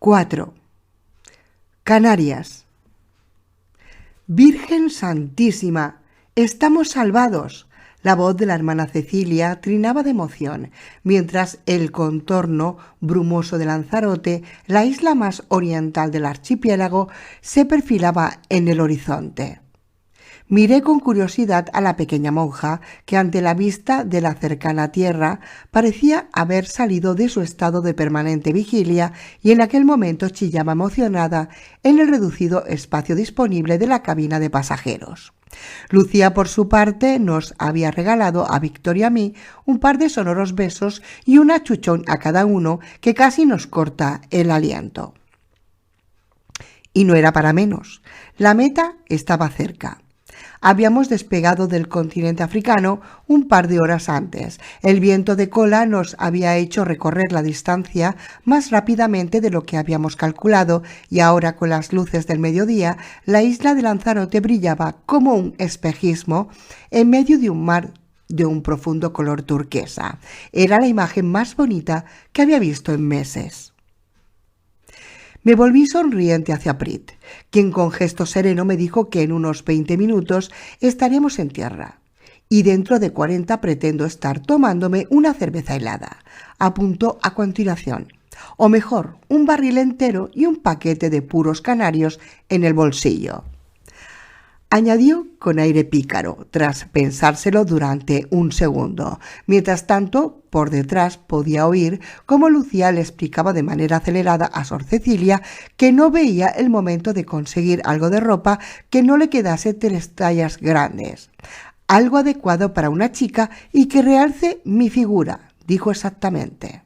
4. Canarias. Virgen Santísima, estamos salvados. La voz de la hermana Cecilia trinaba de emoción, mientras el contorno brumoso de Lanzarote, la isla más oriental del archipiélago, se perfilaba en el horizonte. Miré con curiosidad a la pequeña monja, que ante la vista de la cercana tierra parecía haber salido de su estado de permanente vigilia y en aquel momento chillaba emocionada en el reducido espacio disponible de la cabina de pasajeros. Lucía, por su parte, nos había regalado a Víctor y a mí un par de sonoros besos y un achuchón a cada uno que casi nos corta el aliento. Y no era para menos. La meta estaba cerca. Habíamos despegado del continente africano un par de horas antes. El viento de cola nos había hecho recorrer la distancia más rápidamente de lo que habíamos calculado y ahora, con las luces del mediodía, la isla de Lanzarote brillaba como un espejismo en medio de un mar de un profundo color turquesa. Era la imagen más bonita que había visto en meses. Me volví sonriente hacia Prit, quien con gesto sereno me dijo que en unos 20 minutos estaríamos en tierra. Y dentro de 40 pretendo estar tomándome una cerveza helada, apuntó a continuación. O mejor, un barril entero y un paquete de puros canarios en el bolsillo. Añadió con aire pícaro, tras pensárselo durante un segundo. Mientras tanto, por detrás podía oír cómo Lucía le explicaba de manera acelerada a Sor Cecilia que no veía el momento de conseguir algo de ropa que no le quedase 3 tallas grandes. Algo adecuado para una chica y que realce mi figura, dijo exactamente.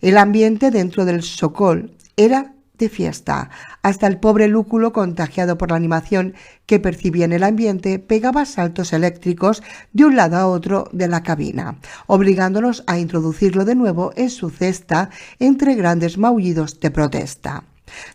El ambiente dentro del Sokol era de fiesta. Hasta el pobre lúculo, contagiado por la animación que percibía en el ambiente, pegaba saltos eléctricos de un lado a otro de la cabina, obligándonos a introducirlo de nuevo en su cesta entre grandes maullidos de protesta.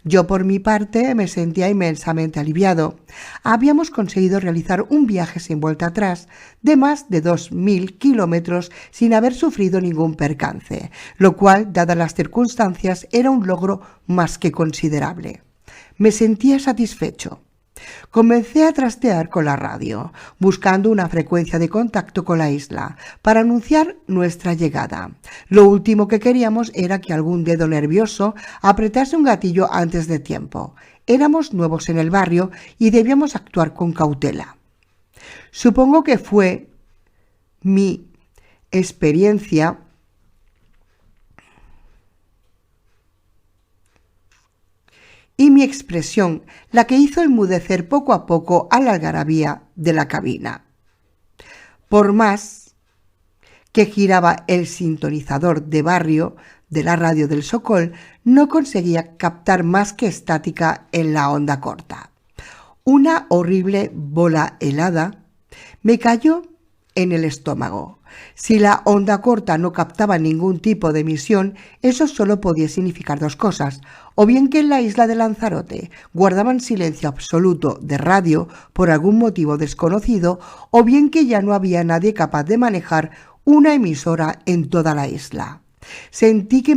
Yo, por mi parte, me sentía inmensamente aliviado. Habíamos conseguido realizar un viaje sin vuelta atrás de más de 2000 kilómetros sin haber sufrido ningún percance, lo cual, dadas las circunstancias, era un logro más que considerable. Me sentía satisfecho. Comencé a trastear con la radio, buscando una frecuencia de contacto con la isla para anunciar nuestra llegada. Lo último que queríamos era que algún dedo nervioso apretase un gatillo antes de tiempo. Éramos nuevos en el barrio y debíamos actuar con cautela. Supongo que fue mi experiencia y mi expresión la que hizo enmudecer poco a poco a la algarabía de la cabina. Por más que giraba el sintonizador de barrio de la radio del Sokol, no conseguía captar más que estática en la onda corta. Una horrible bola helada me cayó en el estómago. Si la onda corta no captaba ningún tipo de emisión, eso solo podía significar 2 cosas: o bien que en la isla de Lanzarote guardaban silencio absoluto de radio por algún motivo desconocido, o bien que ya no había nadie capaz de manejar una emisora en toda la isla. Sentí que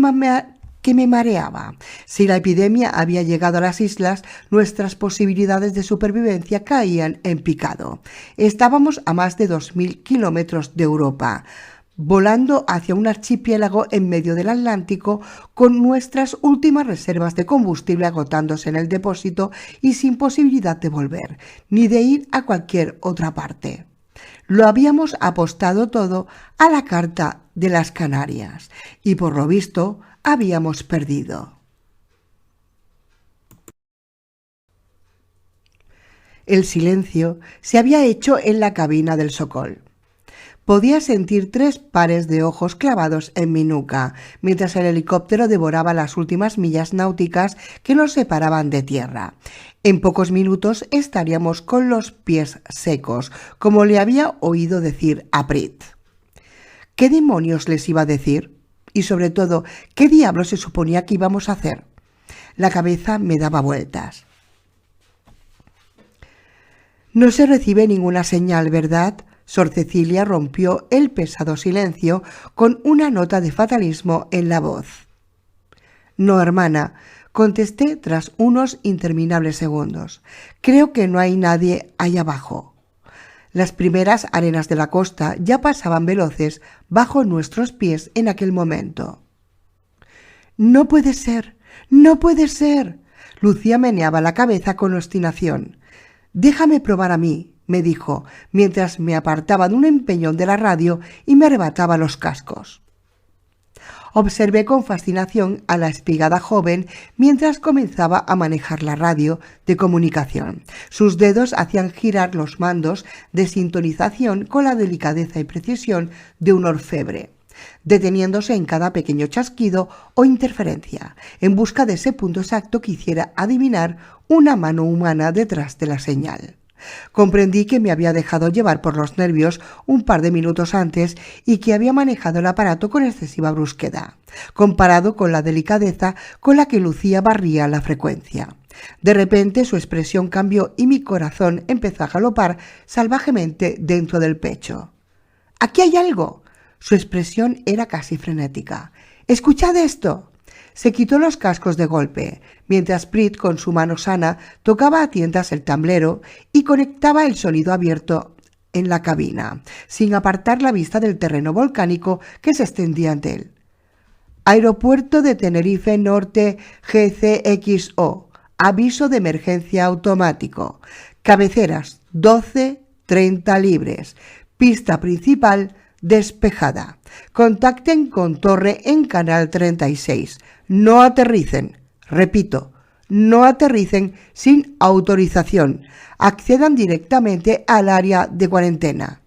me mareaba. Si la epidemia había llegado a las islas, nuestras posibilidades de supervivencia caían en picado. Estábamos a más de 2000 kilómetros de Europa, volando hacia un archipiélago en medio del Atlántico, con nuestras últimas reservas de combustible agotándose en el depósito y sin posibilidad de volver, ni de ir a cualquier otra parte. Lo habíamos apostado todo a la carta de las Canarias y, por lo visto, habíamos perdido. El silencio se había hecho en la cabina del Sokol. Podía sentir 3 pares de ojos clavados en mi nuca, mientras el helicóptero devoraba las últimas millas náuticas que nos separaban de tierra. En pocos minutos estaríamos con los pies secos, como le había oído decir a Prit. ¿Qué demonios les iba a decir? Y sobre todo, ¿qué diablos se suponía que íbamos a hacer? La cabeza me daba vueltas. No se recibe ninguna señal, ¿verdad? Sor Cecilia rompió el pesado silencio con una nota de fatalismo en la voz. No, hermana, contesté tras unos interminables segundos. Creo que no hay nadie ahí abajo. Las primeras arenas de la costa ya pasaban veloces bajo nuestros pies en aquel momento. «No puede ser, no puede ser». Lucía meneaba la cabeza con obstinación. «Déjame probar a mí», me dijo, mientras me apartaba de un empeñón de la radio y me arrebataba los cascos. Observé con fascinación a la espigada joven mientras comenzaba a manejar la radio de comunicación. Sus dedos hacían girar los mandos de sintonización con la delicadeza y precisión de un orfebre, deteniéndose en cada pequeño chasquido o interferencia, en busca de ese punto exacto que hiciera adivinar una mano humana detrás de la señal. Comprendí que me había dejado llevar por los nervios un par de minutos antes y que había manejado el aparato con excesiva brusquedad, comparado con la delicadeza con la que Lucía barría la frecuencia. De repente su expresión cambió y mi corazón empezó a galopar salvajemente dentro del pecho. «¡Aquí hay algo!». Su expresión era casi frenética. «¡Escuchad esto!». Se quitó los cascos de golpe, mientras Prit con su mano sana tocaba a tientas el tablero y conectaba el sonido abierto en la cabina, sin apartar la vista del terreno volcánico que se extendía ante él. «Aeropuerto de Tenerife Norte GCXO. Aviso de emergencia automático. Cabeceras 12:30 libres. Pista principal despejada. Contacten con torre en canal 36. No aterricen. Repito, no aterricen sin autorización. Accedan directamente al área de cuarentena.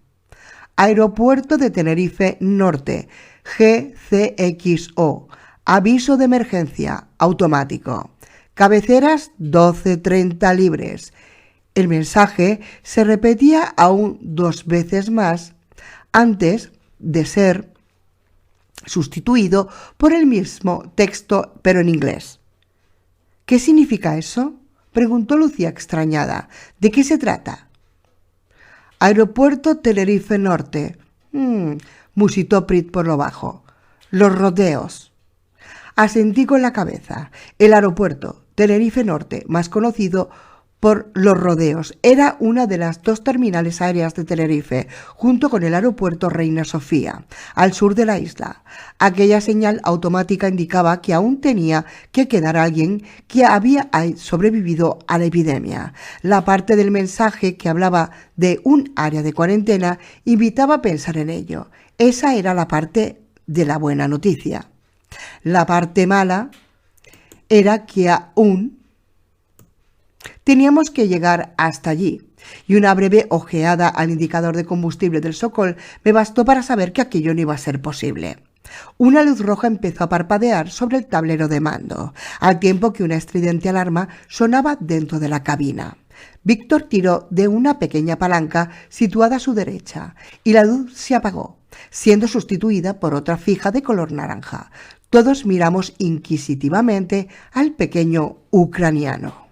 Aeropuerto de Tenerife Norte, GCXO. Aviso de emergencia automático. Cabeceras 12:30 libres». El mensaje se repetía aún 2 veces más antes de ser sustituido por el mismo texto, pero en inglés. «¿Qué significa eso?», preguntó Lucía extrañada. «¿De qué se trata?». «Aeropuerto Tenerife Norte», musitó Prit por lo bajo. «Los rodeos». Asentí con la cabeza. El aeropuerto Tenerife Norte, más conocido por Los Rodeos, era una de las 2 terminales aéreas de Tenerife, junto con el aeropuerto Reina Sofía, al sur de la isla. Aquella señal automática indicaba que aún tenía que quedar alguien que había sobrevivido a la epidemia. La parte del mensaje que hablaba de un área de cuarentena invitaba a pensar en ello. Esa era la parte de la buena noticia. La parte mala era que aún teníamos que llegar hasta allí, y una breve ojeada al indicador de combustible del Sokol me bastó para saber que aquello no iba a ser posible. Una luz roja empezó a parpadear sobre el tablero de mando, al tiempo que una estridente alarma sonaba dentro de la cabina. Víctor tiró de una pequeña palanca situada a su derecha, y la luz se apagó, siendo sustituida por otra fija de color naranja. Todos miramos inquisitivamente al pequeño ucraniano.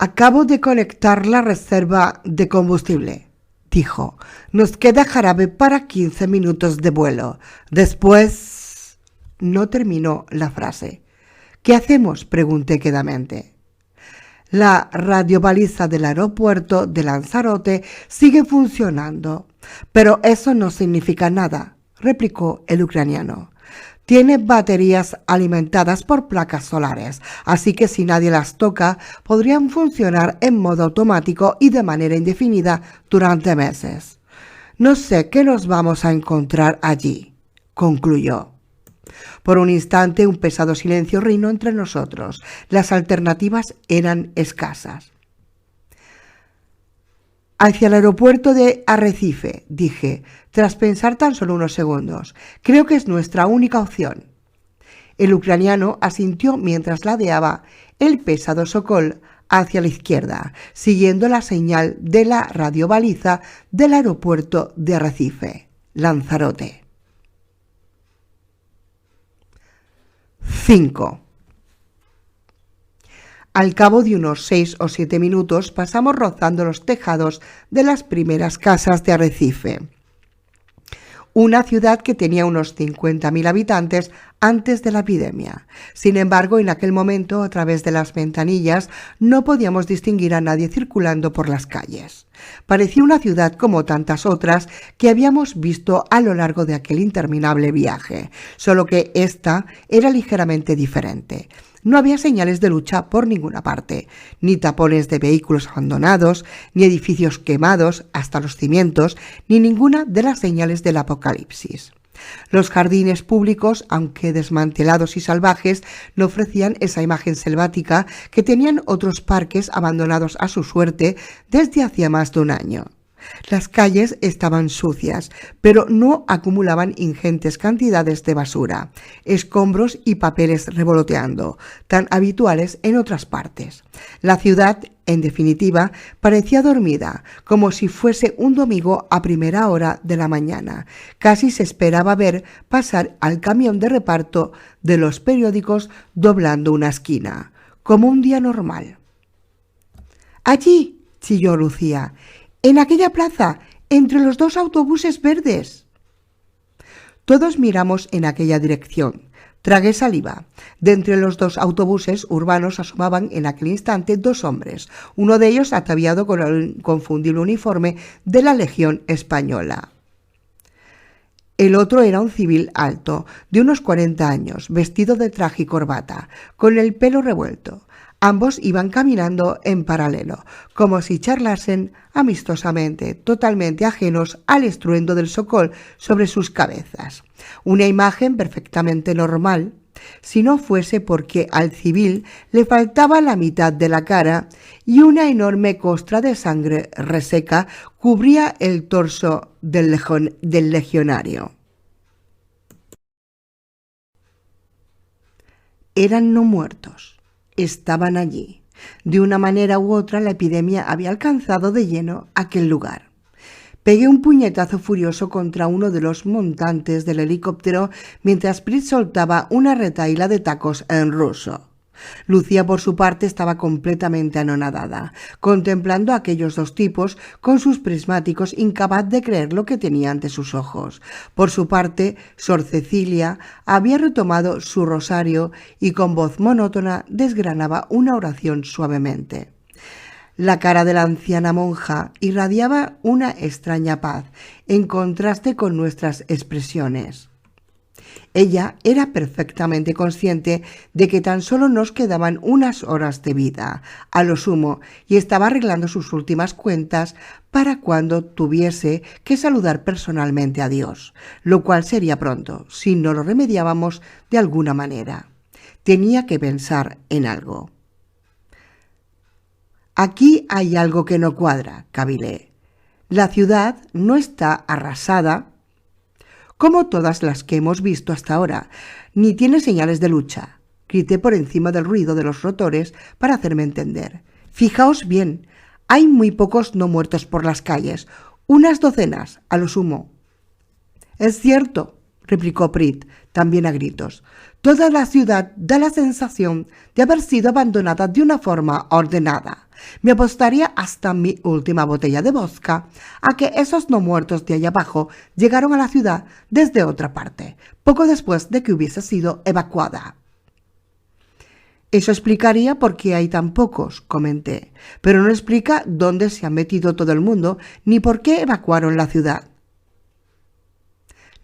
«Acabo de conectar la reserva de combustible», dijo. «Nos queda jarabe para 15 minutos de vuelo. Después...». No terminó la frase. «¿Qué hacemos?», pregunté quedamente. «La radiobaliza del aeropuerto de Lanzarote sigue funcionando, pero eso no significa nada», replicó el ucraniano. «Tiene baterías alimentadas por placas solares, así que si nadie las toca, podrían funcionar en modo automático y de manera indefinida durante meses. No sé qué nos vamos a encontrar allí», concluyó. Por un instante un pesado silencio reinó entre nosotros. Las alternativas eran escasas. «Hacia el aeropuerto de Arrecife», dije, tras pensar tan solo unos segundos. «Creo que es nuestra única opción». El ucraniano asintió mientras ladeaba el pesado Sokol hacia la izquierda, siguiendo la señal de la radiobaliza del aeropuerto de Arrecife, Lanzarote. 5. Al cabo de unos 6 o 7 minutos pasamos rozando los tejados de las primeras casas de Arrecife. una ciudad que tenía unos 50.000 habitantes antes de la epidemia. Sin embargo, en aquel momento, a través de las ventanillas, no podíamos distinguir a nadie circulando por las calles. Parecía una ciudad como tantas otras que habíamos visto a lo largo de aquel interminable viaje, solo que esta era ligeramente diferente. No había señales de lucha por ninguna parte, ni tapones de vehículos abandonados, ni edificios quemados hasta los cimientos, ni ninguna de las señales del apocalipsis. Los jardines públicos, aunque desmantelados y salvajes, no ofrecían esa imagen selvática que tenían otros parques abandonados a su suerte desde hacía más de un año. Las calles estaban sucias, pero no acumulaban ingentes cantidades de basura, escombros y papeles revoloteando, tan habituales en otras partes. La ciudad, en definitiva, parecía dormida, como si fuese un domingo a primera hora de la mañana. Casi se esperaba ver pasar al camión de reparto de los periódicos doblando una esquina, como un día normal. «Allí», chilló Lucía, «en aquella plaza, entre los dos autobuses verdes». Todos miramos en aquella dirección. Tragué saliva. De entre los dos autobuses urbanos asomaban en aquel instante dos hombres, uno de ellos ataviado con el inconfundible uniforme de la Legión Española. El otro era un civil alto, de unos 40 años, vestido de traje y corbata, con el pelo revuelto. Ambos iban caminando en paralelo, como si charlasen amistosamente, totalmente ajenos al estruendo del socol sobre sus cabezas. Una imagen perfectamente normal, si no fuese porque al civil le faltaba la mitad de la cara y una enorme costra de sangre reseca cubría el torso del legionario. Eran no muertos. Estaban allí. De una manera u otra, la epidemia había alcanzado de lleno aquel lugar. Pegué un puñetazo furioso contra uno de los montantes del helicóptero mientras Prit soltaba una retahíla de tacos en ruso. Lucía, por su parte, estaba completamente anonadada, contemplando a aquellos dos tipos con sus prismáticos, incapaz de creer lo que tenía ante sus ojos. Por su parte, Sor Cecilia había retomado su rosario y con voz monótona desgranaba una oración suavemente. La cara de la anciana monja irradiaba una extraña paz, en contraste con nuestras expresiones. Ella era perfectamente consciente de que tan solo nos quedaban unas horas de vida, a lo sumo, y estaba arreglando sus últimas cuentas para cuando tuviese que saludar personalmente a Dios, lo cual sería pronto, si no lo remediábamos de alguna manera. Tenía que pensar en algo. «Aquí hay algo que no cuadra», cavilé. «La ciudad no está arrasada como todas las que hemos visto hasta ahora, ni tiene señales de lucha». Grité por encima del ruido de los rotores para hacerme entender. «Fijaos bien, hay muy pocos no muertos por las calles, unas docenas, a lo sumo». «Es cierto», replicó Prit, también a gritos. «Toda la ciudad da la sensación de haber sido abandonada de una forma ordenada. Me apostaría hasta mi última botella de vodka a que esos no muertos de allá abajo llegaron a la ciudad desde otra parte, poco después de que hubiese sido evacuada». «Eso explicaría por qué hay tan pocos», comenté, «pero no explica dónde se ha metido todo el mundo ni por qué evacuaron la ciudad».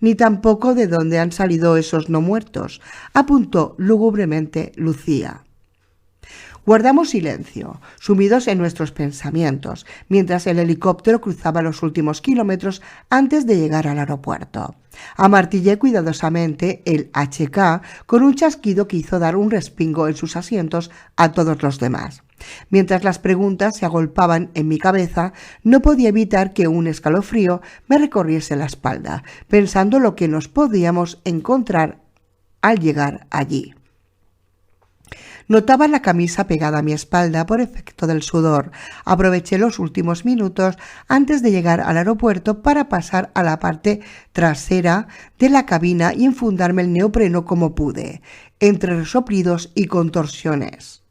«Ni tampoco de dónde han salido esos no muertos», apuntó lúgubremente Lucía. Guardamos silencio, sumidos en nuestros pensamientos, mientras el helicóptero cruzaba los últimos kilómetros antes de llegar al aeropuerto. Amartillé cuidadosamente el HK con un chasquido que hizo dar un respingo en sus asientos a todos los demás. Mientras las preguntas se agolpaban en mi cabeza, no podía evitar que un escalofrío me recorriese la espalda, pensando lo que nos podíamos encontrar al llegar allí. Notaba la camisa pegada a mi espalda por efecto del sudor. Aproveché los últimos minutos antes de llegar al aeropuerto para pasar a la parte trasera de la cabina y enfundarme el neopreno como pude, entre resoplidos y contorsiones.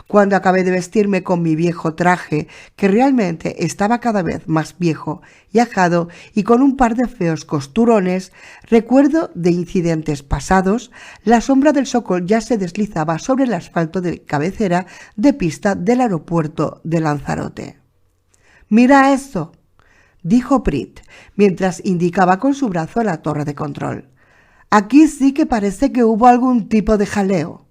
Cuando acabé de vestirme con mi viejo traje, que realmente estaba cada vez más viejo y ajado y con un par de feos costurones, recuerdo de incidentes pasados, la sombra del Sokol ya se deslizaba sobre el asfalto de cabecera de pista del aeropuerto de Lanzarote. «Mira esto», dijo Prit, mientras indicaba con su brazo la torre de control. «Aquí sí que parece que hubo algún tipo de jaleo».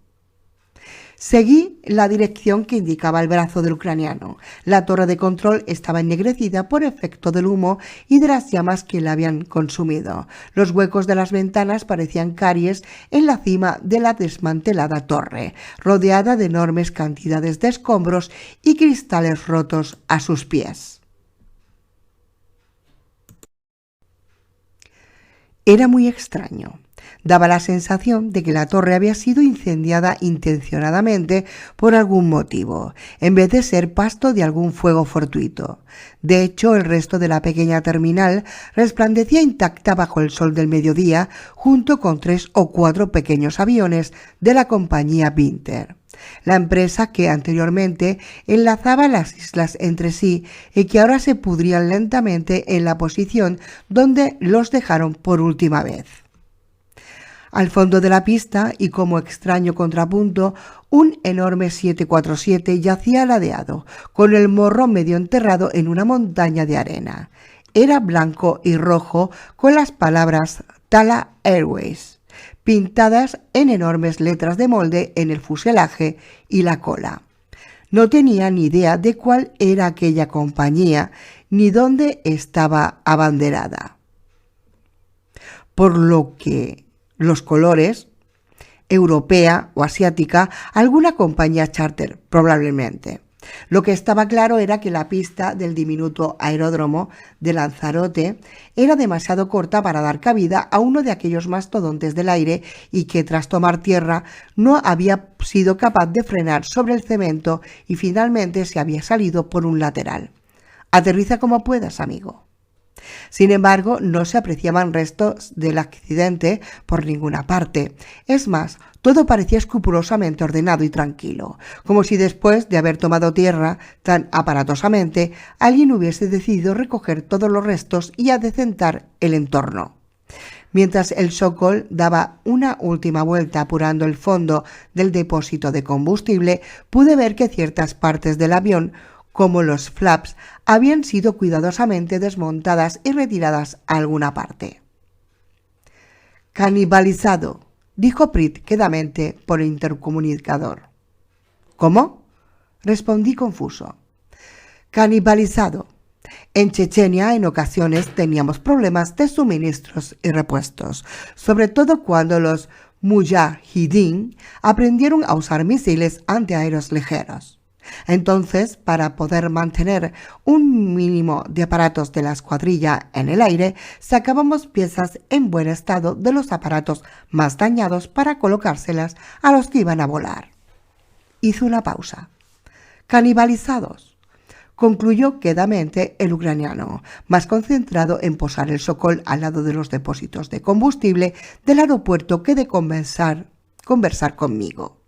Seguí la dirección que indicaba el brazo del ucraniano. La torre de control estaba ennegrecida por efecto del humo y de las llamas que la habían consumido. Los huecos de las ventanas parecían caries en la cima de la desmantelada torre, rodeada de enormes cantidades de escombros y cristales rotos a sus pies. Era muy extraño. Daba la sensación de que la torre había sido incendiada intencionadamente por algún motivo, en vez de ser pasto de algún fuego fortuito. De hecho, el resto de la pequeña terminal resplandecía intacta bajo el sol del mediodía, junto con 3 o 4 pequeños aviones de la compañía Binter, la empresa que anteriormente enlazaba las islas entre sí y que ahora se pudrían lentamente en la posición donde los dejaron por última vez. Al fondo de la pista, y como extraño contrapunto, un enorme 747 yacía ladeado, con el morro medio enterrado en una montaña de arena. Era blanco y rojo, con las palabras Tala Airways pintadas en enormes letras de molde en el fuselaje y la cola. No tenía ni idea de cuál era aquella compañía, ni dónde estaba abanderada. Por lo que los colores, europea o asiática, alguna compañía charter, probablemente. Lo que estaba claro era que la pista del diminuto aeródromo de Lanzarote era demasiado corta para dar cabida a uno de aquellos mastodontes del aire y que, tras tomar tierra, no había sido capaz de frenar sobre el cemento y finalmente se había salido por un lateral. Aterriza como puedas, amigo. Sin embargo, no se apreciaban restos del accidente por ninguna parte. Es más, todo parecía escrupulosamente ordenado y tranquilo, como si después de haber tomado tierra tan aparatosamente, alguien hubiese decidido recoger todos los restos y adecentar el entorno. Mientras el Sokol daba una última vuelta apurando el fondo del depósito de combustible, pude ver que ciertas partes del avión, como los flaps, habían sido cuidadosamente desmontadas y retiradas a alguna parte. «Canibalizado», dijo Prit quedamente por intercomunicador. «¿Cómo?», respondí confuso. «Canibalizado. En Chechenia en ocasiones teníamos problemas de suministros y repuestos, sobre todo cuando los mujahidín aprendieron a usar misiles antiaéreos ligeros. Entonces, para poder mantener un mínimo de aparatos de la escuadrilla en el aire, sacábamos piezas en buen estado de los aparatos más dañados para colocárselas a los que iban a volar». Hizo una pausa. «Canibalizados», concluyó quedamente el ucraniano, más concentrado en posar el Sokol al lado de los depósitos de combustible del aeropuerto que de conversar conmigo.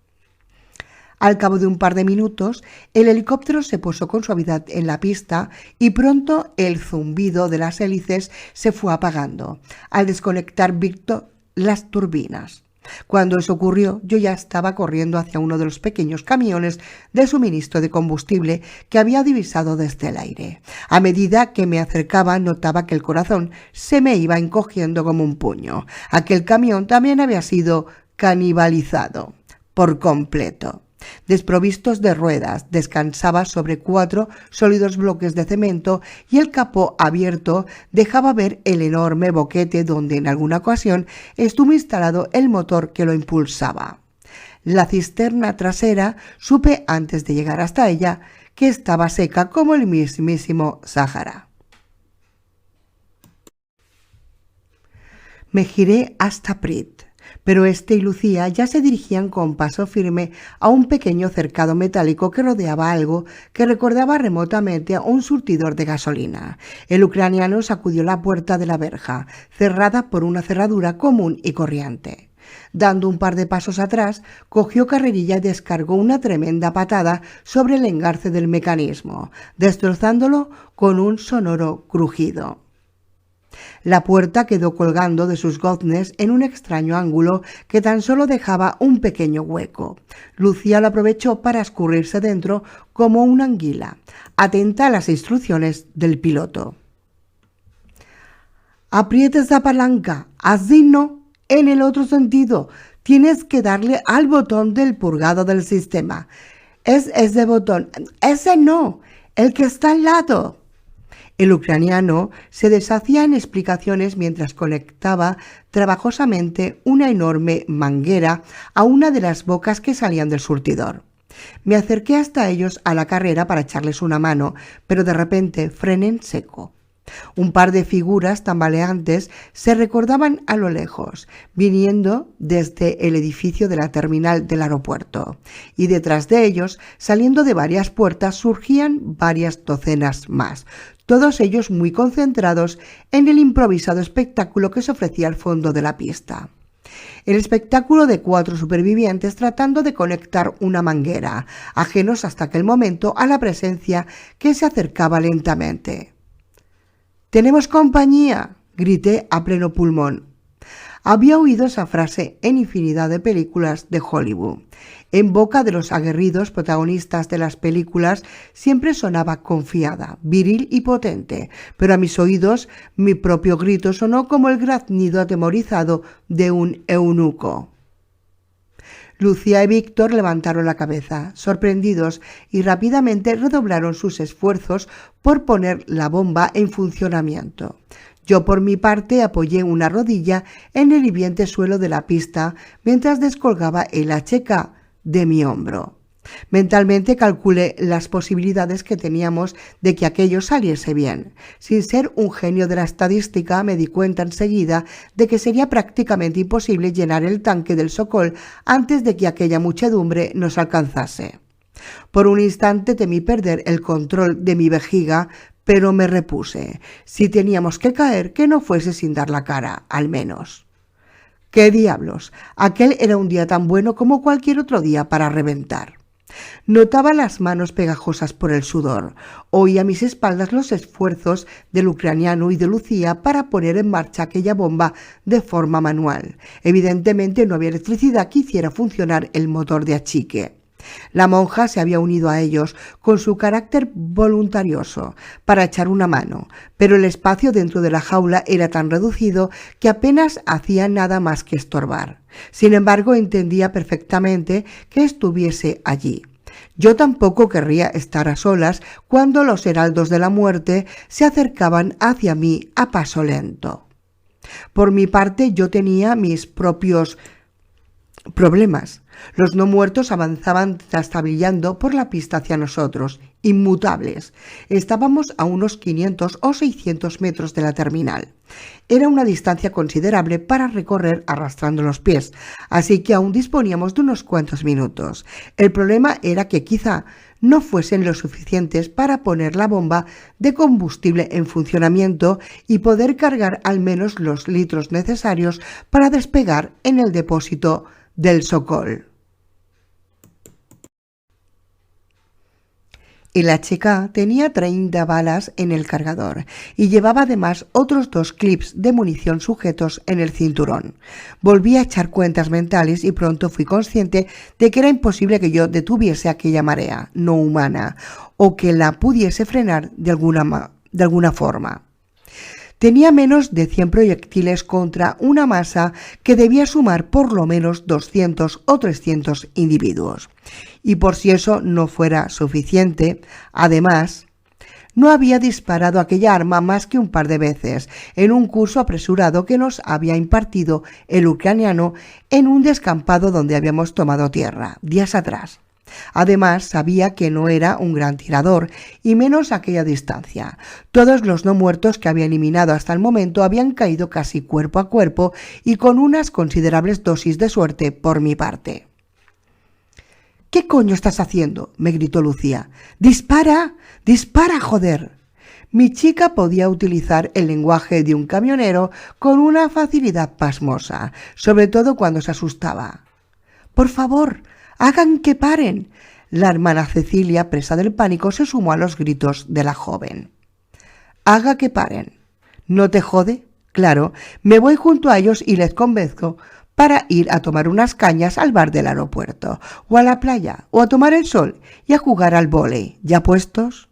Al cabo de un par de minutos, el helicóptero se posó con suavidad en la pista y pronto el zumbido de las hélices se fue apagando al desconectar Víctor las turbinas. Cuando eso ocurrió, yo ya estaba corriendo hacia uno de los pequeños camiones de suministro de combustible que había divisado desde el aire. A medida que me acercaba, notaba que el corazón se me iba encogiendo como un puño. Aquel camión también había sido canibalizado por completo. Desprovistos de ruedas, descansaba sobre 4 sólidos bloques de cemento y el capó abierto dejaba ver el enorme boquete donde en alguna ocasión estuvo instalado el motor que lo impulsaba. La cisterna trasera, supe antes de llegar hasta ella, que estaba seca como el mismísimo Sáhara. Me giré hasta Prit, pero este y Lucía ya se dirigían con paso firme a un pequeño cercado metálico que rodeaba algo que recordaba remotamente a un surtidor de gasolina. El ucraniano sacudió la puerta de la verja, cerrada por una cerradura común y corriente. Dando un par de pasos atrás, cogió carrerilla y descargó una tremenda patada sobre el engarce del mecanismo, destrozándolo con un sonoro crujido. La puerta quedó colgando de sus goznes en un extraño ángulo que tan solo dejaba un pequeño hueco. Lucía lo aprovechó para escurrirse dentro como una anguila, atenta a las instrucciones del piloto. Aprieta esa palanca, así no, en el otro sentido. Tienes que darle al botón del purgado del sistema. Es ese botón, ese no, el que está al lado. El ucraniano se deshacía en explicaciones mientras conectaba trabajosamente una enorme manguera a una de las bocas que salían del surtidor. Me acerqué hasta ellos a la carrera para echarles una mano, pero de repente frené en seco. Un par de figuras tambaleantes se recordaban a lo lejos, viniendo desde el edificio de la terminal del aeropuerto, y detrás de ellos, saliendo de varias puertas, surgían varias docenas más, todos ellos muy concentrados en el improvisado espectáculo que se ofrecía al fondo de la pista. El espectáculo de 4 supervivientes tratando de conectar una manguera, ajenos hasta aquel momento a la presencia que se acercaba lentamente. «¡Tenemos compañía!», grité a pleno pulmón. Había oído esa frase en infinidad de películas de Hollywood. En boca de los aguerridos protagonistas de las películas siempre sonaba confiada, viril y potente, pero a mis oídos mi propio grito sonó como el graznido atemorizado de un eunuco. Lucía y Víctor levantaron la cabeza, sorprendidos, y rápidamente redoblaron sus esfuerzos por poner la bomba en funcionamiento. Yo, por mi parte, apoyé una rodilla en el hirviente suelo de la pista mientras descolgaba el HK de mi hombro. Mentalmente calculé las posibilidades que teníamos de que aquello saliese bien. Sin ser un genio de la estadística, me di cuenta enseguida de que sería prácticamente imposible llenar el tanque del Sokol antes de que aquella muchedumbre nos alcanzase. Por un instante temí perder el control de mi vejiga, pero me repuse. Si teníamos que caer, que no fuese sin dar la cara, al menos. ¡Qué diablos! Aquel era un día tan bueno como cualquier otro día para reventar. Notaba las manos pegajosas por el sudor. Oía a mis espaldas los esfuerzos del ucraniano y de Lucía para poner en marcha aquella bomba de forma manual. Evidentemente no había electricidad que hiciera funcionar el motor de achique. La monja se había unido a ellos con su carácter voluntarioso para echar una mano, pero el espacio dentro de la jaula era tan reducido que apenas hacía nada más que estorbar. Sin embargo, entendía perfectamente que estuviese allí. Yo tampoco querría estar a solas cuando los heraldos de la muerte se acercaban hacia mí a paso lento. Por mi parte, yo tenía mis propios problemas. Los no muertos avanzaban trastabillando por la pista hacia nosotros, inmutables. Estábamos a unos 500 o 600 metros de la terminal. Era una distancia considerable para recorrer arrastrando los pies, así que aún disponíamos de unos cuantos minutos. El problema era que quizá no fuesen lo suficientes para poner la bomba de combustible en funcionamiento y poder cargar al menos los litros necesarios para despegar en el depósito del Sokol. El HK tenía 30 balas en el cargador y llevaba además otros 2 clips de munición sujetos en el cinturón. Volví a echar cuentas mentales y pronto fui consciente de que era imposible que yo detuviese aquella marea no humana o que la pudiese frenar de alguna forma. Tenía menos de 100 proyectiles contra una masa que debía sumar por lo menos 200 o 300 individuos. Y por si eso no fuera suficiente, además, no había disparado aquella arma más que un par de veces en un curso apresurado que nos había impartido el ucraniano en un descampado donde habíamos tomado tierra días atrás. Además, sabía que no era un gran tirador, y menos a aquella distancia. Todos los no muertos que había eliminado hasta el momento habían caído casi cuerpo a cuerpo y con unas considerables dosis de suerte por mi parte. «¿Qué coño estás haciendo?», me gritó Lucía. «¡Dispara! ¡Dispara, joder!». Mi chica podía utilizar el lenguaje de un camionero con una facilidad pasmosa, sobre todo cuando se asustaba. «Por favor, hagan que paren». La hermana Cecilia, presa del pánico, se sumó a los gritos de la joven. «Haga que paren. ¿No te jode? Claro, me voy junto a ellos y les convenzco para ir a tomar unas cañas al bar del aeropuerto, o a la playa, o a tomar el sol y a jugar al vóley. ¿Ya puestos?».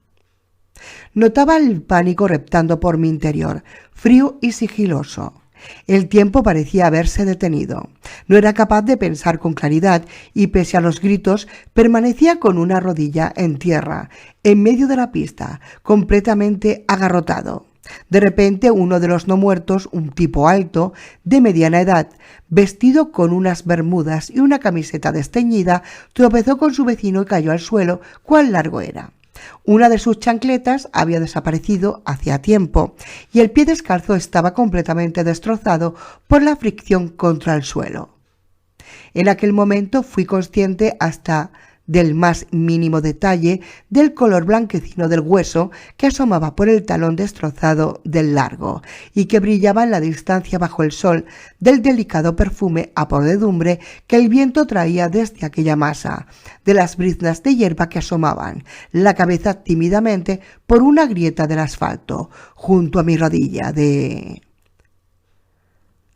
Notaba el pánico reptando por mi interior, frío y sigiloso. El tiempo parecía haberse detenido. No era capaz de pensar con claridad y, pese a los gritos, permanecía con una rodilla en tierra, en medio de la pista, completamente agarrotado. De repente, uno de los no muertos, un tipo alto, de mediana edad, vestido con unas bermudas y una camiseta desteñida, tropezó con su vecino y cayó al suelo. ¿Cuán largo era? Una de sus chancletas había desaparecido hacía tiempo y el pie descalzo estaba completamente destrozado por la fricción contra el suelo. En aquel momento fui consciente hasta del más mínimo detalle del color blanquecino del hueso que asomaba por el talón destrozado del largo y que brillaba en la distancia bajo el sol, del delicado perfume a podredumbre que el viento traía desde aquella masa, de las briznas de hierba que asomaban la cabeza tímidamente por una grieta del asfalto junto a mi rodilla de...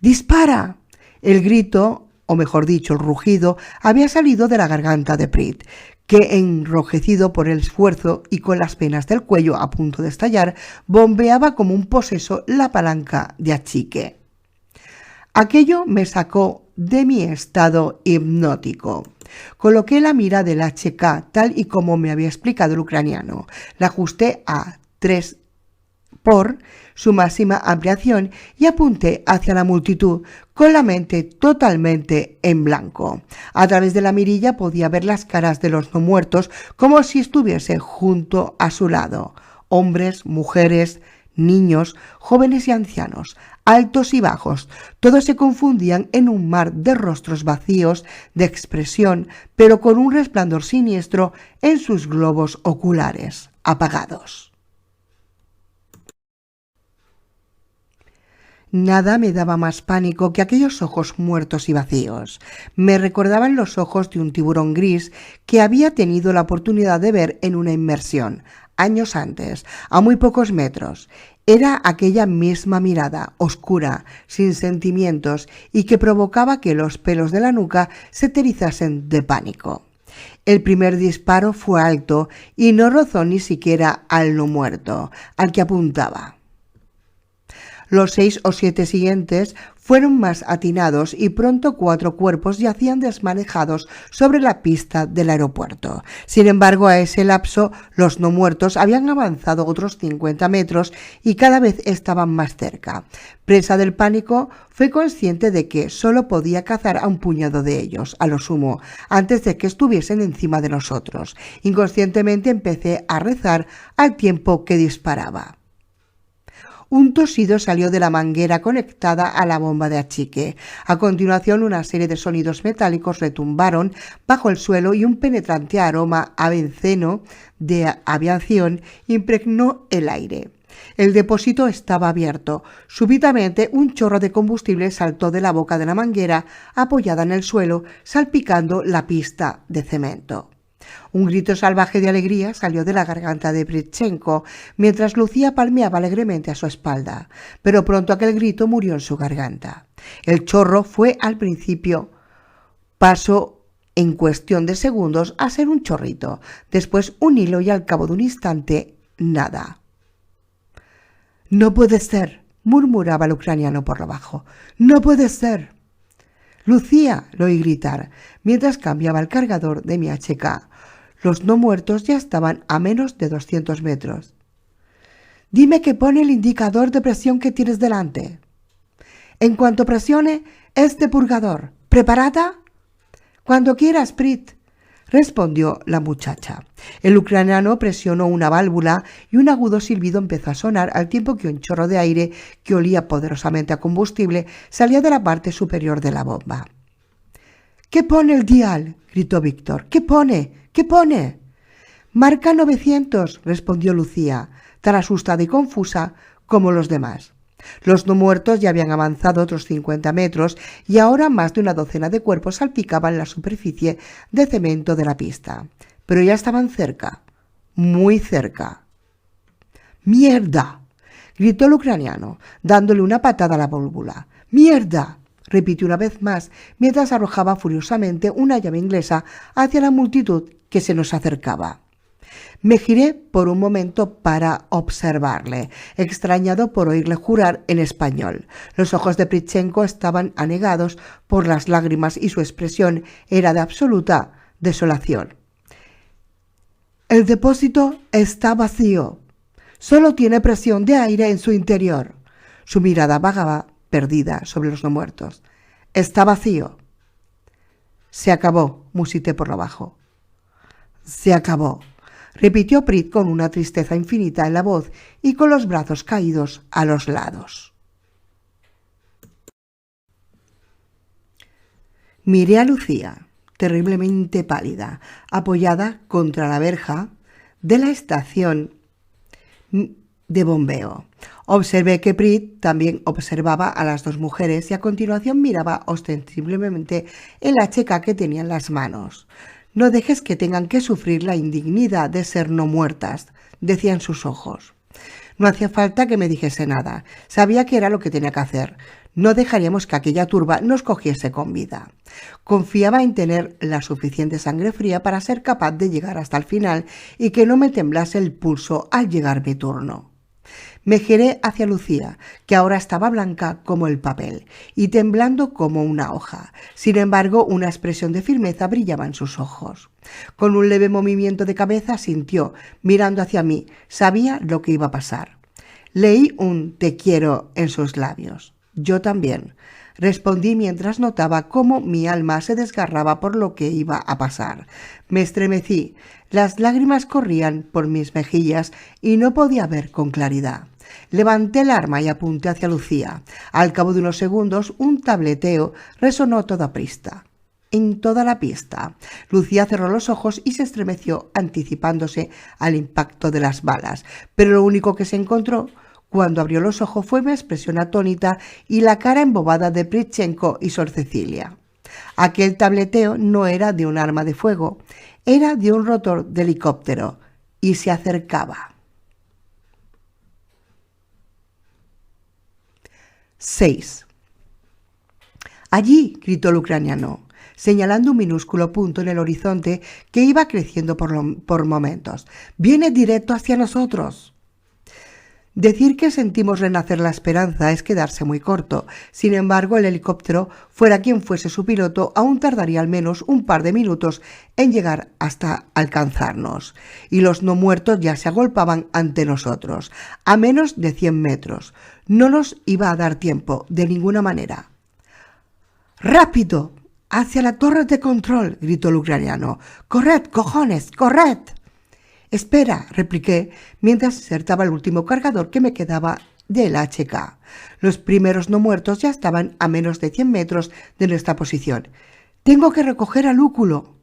«¡Dispara!». El grito, o mejor dicho, el rugido, había salido de la garganta de Prit, que, enrojecido por el esfuerzo y con las venas del cuello a punto de estallar, bombeaba como un poseso la palanca de achique. Aquello me sacó de mi estado hipnótico. Coloqué la mira del HK tal y como me había explicado el ucraniano. La ajusté a 3 por su máxima ampliación y apunté hacia la multitud con la mente totalmente en blanco. A través de la mirilla podía ver las caras de los no muertos como si estuviese junto a su lado. Hombres, mujeres, niños, jóvenes y ancianos, altos y bajos, todos se confundían en un mar de rostros vacíos de expresión, pero con un resplandor siniestro en sus globos oculares apagados. Nada me daba más pánico que aquellos ojos muertos y vacíos. Me recordaban los ojos de un tiburón gris que había tenido la oportunidad de ver en una inmersión, años antes, a muy pocos metros. Era aquella misma mirada, oscura, sin sentimientos, y que provocaba que los pelos de la nuca se te erizasen de pánico. El primer disparo fue alto y no rozó ni siquiera al no muerto, al que apuntaba. Los 6 o 7 siguientes fueron más atinados y pronto 4 cuerpos yacían desmanejados sobre la pista del aeropuerto. Sin embargo, a ese lapso, los no muertos habían avanzado otros 50 metros y cada vez estaban más cerca. Presa del pánico, fue consciente de que solo podía cazar a un puñado de ellos, a lo sumo, antes de que estuviesen encima de nosotros. Inconscientemente empecé a rezar al tiempo que disparaba. Un tosido salió de la manguera conectada a la bomba de achique. A continuación, una serie de sonidos metálicos retumbaron bajo el suelo y un penetrante aroma a benceno de aviación impregnó el aire. El depósito estaba abierto. Súbitamente, un chorro de combustible saltó de la boca de la manguera apoyada en el suelo, salpicando la pista de cemento. Un grito salvaje de alegría salió de la garganta de Britchenko, mientras Lucía palmeaba alegremente a su espalda, pero pronto aquel grito murió en su garganta. El chorro fue al principio, pasó en cuestión de segundos a ser un chorrito, después un hilo y al cabo de un instante, nada. «No puede ser», murmuraba el ucraniano por lo bajo. «No puede ser». «Lucía», lo oí gritar, mientras cambiaba el cargador de mi HK. Los no muertos ya estaban a menos de 200 metros. «Dime que pone el indicador de presión que tienes delante». «En cuanto presione este purgador. ¿Preparada?» «Cuando quieras, Prit», respondió la muchacha. El ucraniano presionó una válvula y un agudo silbido empezó a sonar al tiempo que un chorro de aire que olía poderosamente a combustible salía de la parte superior de la bomba. «¿Qué pone el dial?», gritó Víctor. «¿Qué pone? ¿Qué pone?» «Marca 900», respondió Lucía. tan asustada y confusa como los demás. Los no muertos ya habían avanzado otros 50 metros y ahora más de una docena de cuerpos salpicaban la superficie de cemento de la pista. Pero ya estaban cerca, muy cerca. ¡Mierda!, gritó el ucraniano, dándole una patada a la válvula. ¡Mierda!, repitió una vez más, mientras arrojaba furiosamente una llave inglesa hacia la multitud que se nos acercaba. Me giré por un momento para observarle, extrañado por oírle jurar en español. Los ojos de Pritchenko estaban anegados por las lágrimas y su expresión era de absoluta desolación. El depósito está vacío. Solo tiene presión de aire en su interior. Su mirada vagaba perdida sobre los no muertos. Está vacío. Se acabó, musité por lo bajo. Se acabó, repitió Prit con una tristeza infinita en la voz y con los brazos caídos a los lados. Miré a Lucía, terriblemente pálida, apoyada contra la verja de la estación de bombeo. Observé que Prit también observaba a las dos mujeres y a continuación miraba ostensiblemente el HK que tenía en las manos. No dejes que tengan que sufrir la indignidad de ser no muertas, decían sus ojos. No hacía falta que me dijese nada. Sabía que era lo que tenía que hacer. No dejaríamos que aquella turba nos cogiese con vida. Confiaba en tener la suficiente sangre fría para ser capaz de llegar hasta el final y que no me temblase el pulso al llegar mi turno. Me giré hacia Lucía, que ahora estaba blanca como el papel y temblando como una hoja. Sin embargo, una expresión de firmeza brillaba en sus ojos. Con un leve movimiento de cabeza sintió, mirando hacia mí, sabía lo que iba a pasar. Leí un te quiero en sus labios. Yo también, respondí mientras notaba cómo mi alma se desgarraba por lo que iba a pasar. Me estremecí, las lágrimas corrían por mis mejillas y no podía ver con claridad. Levanté el arma y apunté hacia Lucía. Al cabo de unos segundos, un tableteo resonó toda prisa. En toda la pista. Lucía cerró los ojos y se estremeció, anticipándose al impacto de las balas. Pero lo único que se encontró cuando abrió los ojos fue mi expresión atónita y la cara embobada de Pritchenko y Sor Cecilia. Aquel tableteo no era de un arma de fuego, era de un rotor de helicóptero y se acercaba. 6. Allí, gritó el ucraniano, señalando un minúsculo punto en el horizonte que iba creciendo por momentos. Viene directo hacia nosotros. Decir que sentimos renacer la esperanza es quedarse muy corto. Sin embargo, el helicóptero, fuera quien fuese su piloto, aún tardaría al menos un par de minutos en llegar hasta alcanzarnos. Y los no muertos ya se agolpaban ante nosotros, a menos de 100 metros. No nos iba a dar tiempo, de ninguna manera. ¡Rápido! ¡Hacia la torre de control!, gritó el ucraniano. ¡Corred, cojones, corred! Espera, repliqué, mientras insertaba el último cargador que me quedaba del HK. Los primeros no muertos ya estaban a menos de 100 metros de nuestra posición. Tengo que recoger a Lúculo.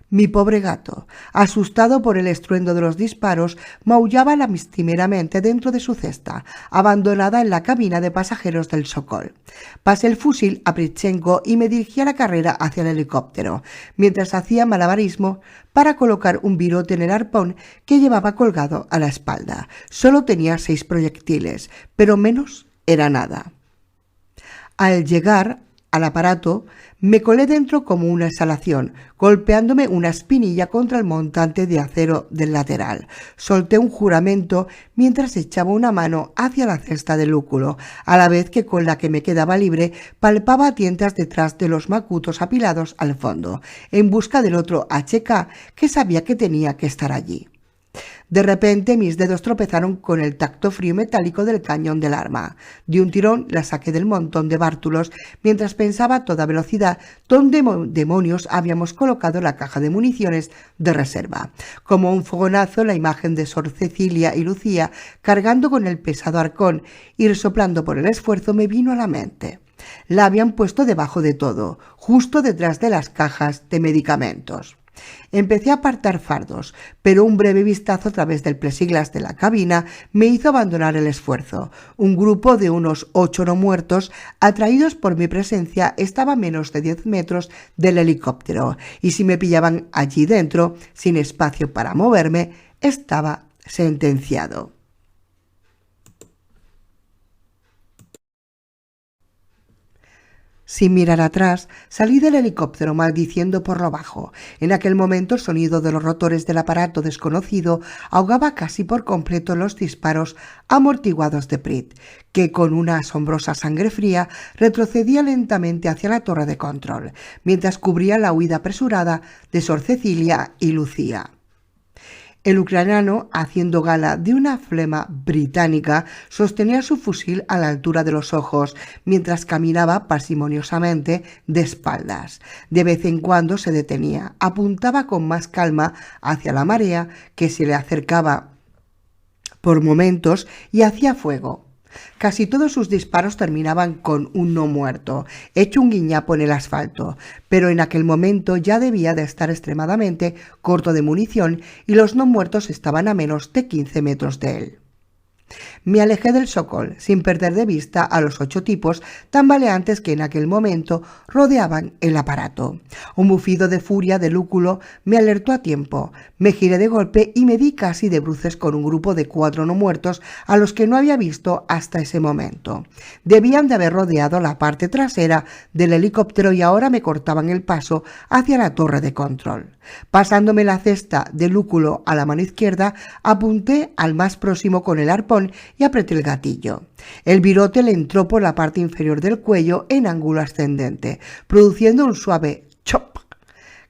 Mi pobre gato, asustado por el estruendo de los disparos, maullaba lastimeramente dentro de su cesta, abandonada en la cabina de pasajeros del Sokol. Pasé el fusil a Pritchenko y me dirigí a la carrera hacia el helicóptero, mientras hacía malabarismo para colocar un virote en el arpón que llevaba colgado a la espalda. Solo tenía 6 proyectiles, pero menos era nada. Al llegar al aparato, me colé dentro como una exhalación, golpeándome una espinilla contra el montante de acero del lateral. Solté un juramento mientras echaba una mano hacia la cesta de Lúculo, a la vez que con la que me quedaba libre palpaba a tientas detrás de los macutos apilados al fondo, en busca del otro HK que sabía que tenía que estar allí. De repente mis dedos tropezaron con el tacto frío metálico del cañón del arma. De un tirón la saqué del montón de bártulos mientras pensaba a toda velocidad dónde demonios habíamos colocado la caja de municiones de reserva. Como un fogonazo, la imagen de Sor Cecilia y Lucía cargando con el pesado arcón y resoplando por el esfuerzo me vino a la mente. La habían puesto debajo de todo, justo detrás de las cajas de medicamentos. Empecé a apartar fardos, pero un breve vistazo a través del plexiglas de la cabina me hizo abandonar el esfuerzo. Un grupo de unos 8 no muertos, atraídos por mi presencia, estaba a menos de 10 metros del helicóptero, y si me pillaban allí dentro, sin espacio para moverme, estaba sentenciado. Sin mirar atrás, salí del helicóptero maldiciendo por lo bajo. En aquel momento el sonido de los rotores del aparato desconocido ahogaba casi por completo los disparos amortiguados de Prit, que con una asombrosa sangre fría retrocedía lentamente hacia la torre de control, mientras cubría la huida apresurada de Sor Cecilia y Lucía. El ucraniano, haciendo gala de una flema británica, sostenía su fusil a la altura de los ojos, mientras caminaba parsimoniosamente de espaldas. De vez en cuando se detenía, apuntaba con más calma hacia la marea que se le acercaba por momentos y hacía fuego. Casi todos sus disparos terminaban con un no muerto, hecho un guiñapo en el asfalto, pero en aquel momento ya debía de estar extremadamente corto de munición y los no muertos estaban a menos de 15 metros de él. Me alejé del Sokol, sin perder de vista a los 8 tipos tambaleantes que en aquel momento rodeaban el aparato. Un bufido de furia de Lúculo me alertó a tiempo. Me giré de golpe y me di casi de bruces con un grupo de 4 no muertos a los que no había visto hasta ese momento. Debían de haber rodeado la parte trasera del helicóptero y ahora me cortaban el paso hacia la torre de control. Pasándome la cesta de Lúculo a la mano izquierda, apunté al más próximo con el arpón y apreté el gatillo. El virote le entró por la parte inferior del cuello en ángulo ascendente, produciendo un suave chop.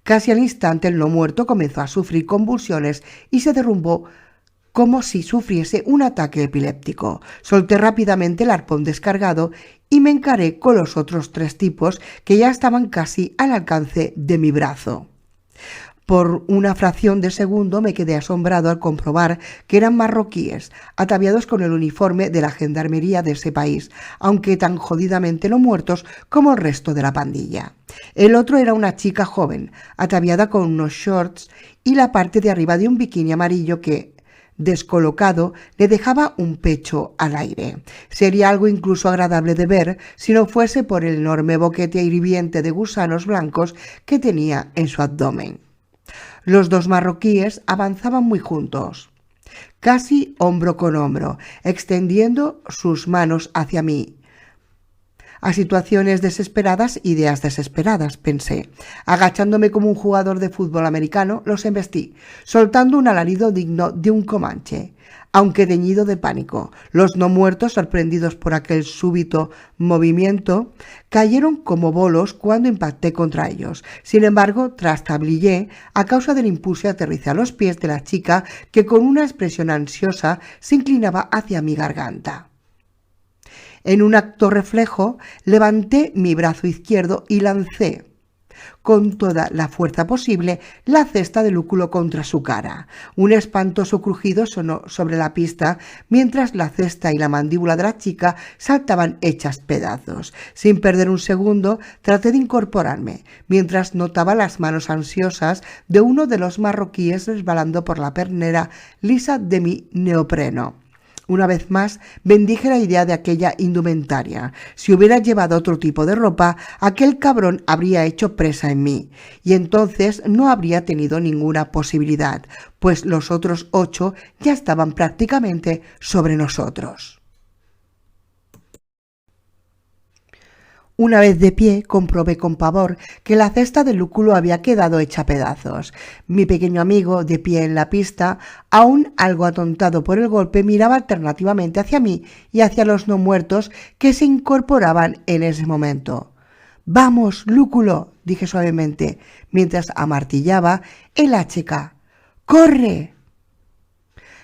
Casi al instante el no muerto comenzó a sufrir convulsiones y se derrumbó como si sufriese un ataque epiléptico. Solté rápidamente el arpón descargado y me encaré con los otros 3 tipos que ya estaban casi al alcance de mi brazo. Por una fracción de segundo me quedé asombrado al comprobar que eran marroquíes, ataviados con el uniforme de la gendarmería de ese país, aunque tan jodidamente no muertos como el resto de la pandilla. El otro era una chica joven, ataviada con unos shorts y la parte de arriba de un bikini amarillo que, descolocado, le dejaba un pecho al aire. Sería algo incluso agradable de ver si no fuese por el enorme boquete hirviente de gusanos blancos que tenía en su abdomen. Los 2 marroquíes avanzaban muy juntos, casi hombro con hombro, extendiendo sus manos hacia mí. A situaciones desesperadas, ideas desesperadas, pensé. Agachándome como un jugador de fútbol americano, los embestí, soltando un alarido digno de un comanche. Aunque teñido de pánico, los no muertos, sorprendidos por aquel súbito movimiento, cayeron como bolos cuando impacté contra ellos. Sin embargo, trastablillé a causa del impulso y aterricé a los pies de la chica que con una expresión ansiosa se inclinaba hacia mi garganta. En un acto reflejo, levanté mi brazo izquierdo y lancé con toda la fuerza posible la cesta de Lúculo contra su cara. Un espantoso crujido sonó sobre la pista mientras la cesta y la mandíbula de la chica saltaban hechas pedazos. Sin perder un segundo, traté de incorporarme, mientras notaba las manos ansiosas de uno de los marroquíes resbalando por la pernera lisa de mi neopreno. Una vez más, bendije la idea de aquella indumentaria. Si hubiera llevado otro tipo de ropa, aquel cabrón habría hecho presa en mí, y entonces no habría tenido ninguna posibilidad, pues los otros 8 ya estaban prácticamente sobre nosotros. Una vez de pie, comprobé con pavor que la cesta de Lúculo había quedado hecha pedazos. Mi pequeño amigo, de pie en la pista, aún algo atontado por el golpe, miraba alternativamente hacia mí y hacia los no muertos que se incorporaban en ese momento. «¡Vamos, Lúculo!», dije suavemente, mientras amartillaba el HK. «¡Corre!».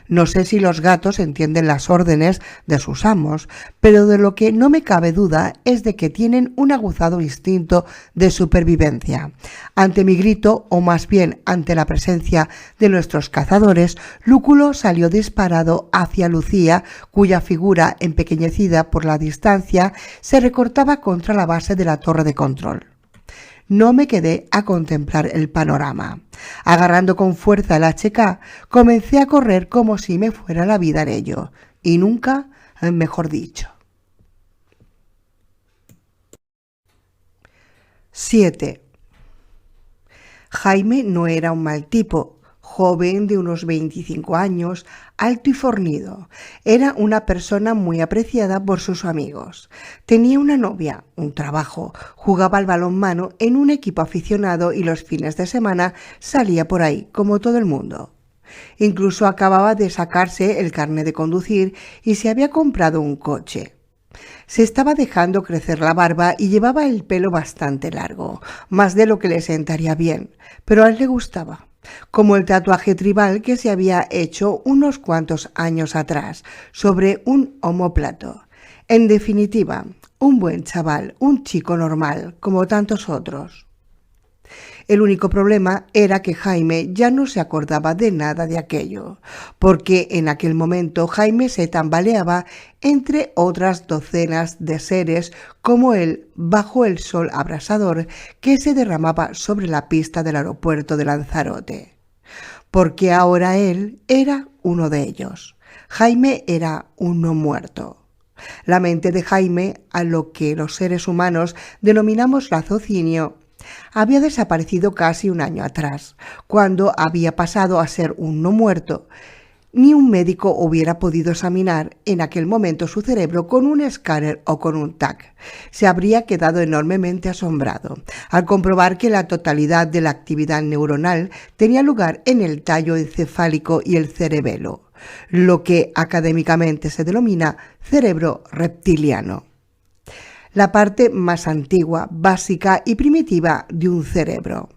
No sé si los gatos entienden las órdenes de sus amos, pero de lo que no me cabe duda es de que tienen un aguzado instinto de supervivencia. Ante mi grito, o más bien ante la presencia de nuestros cazadores, Lúculo salió disparado hacia Lucía, cuya figura, empequeñecida por la distancia, se recortaba contra la base de la torre de control. No me quedé a contemplar el panorama. Agarrando con fuerza el HK, comencé a correr como si me fuera la vida en ello. Y nunca, mejor dicho. 7. Jaime no era un mal tipo. Joven de unos 25 años, alto y fornido. Era una persona muy apreciada por sus amigos. Tenía una novia, un trabajo, jugaba al balonmano en un equipo aficionado y los fines de semana salía por ahí, como todo el mundo. Incluso acababa de sacarse el carnet de conducir y se había comprado un coche. Se estaba dejando crecer la barba y llevaba el pelo bastante largo, más de lo que le sentaría bien, pero a él le gustaba. Como el tatuaje tribal que se había hecho unos cuantos años atrás sobre un omóplato. En definitiva, un buen chaval, un chico normal, como tantos otros. El único problema era que Jaime ya no se acordaba de nada de aquello, porque en aquel momento Jaime se tambaleaba entre otras docenas de seres como él bajo el sol abrasador que se derramaba sobre la pista del aeropuerto de Lanzarote. Porque ahora él era uno de ellos. Jaime era un no muerto. La mente de Jaime, a lo que los seres humanos denominamos raciocinio, había desaparecido casi un año atrás, cuando había pasado a ser un no muerto. Ni un médico hubiera podido examinar en aquel momento su cerebro con un escáner o con un TAC. Se habría quedado enormemente asombrado al comprobar que la totalidad de la actividad neuronal tenía lugar en el tallo encefálico y el cerebelo, lo que académicamente se denomina cerebro reptiliano. La parte más antigua, básica y primitiva de un cerebro.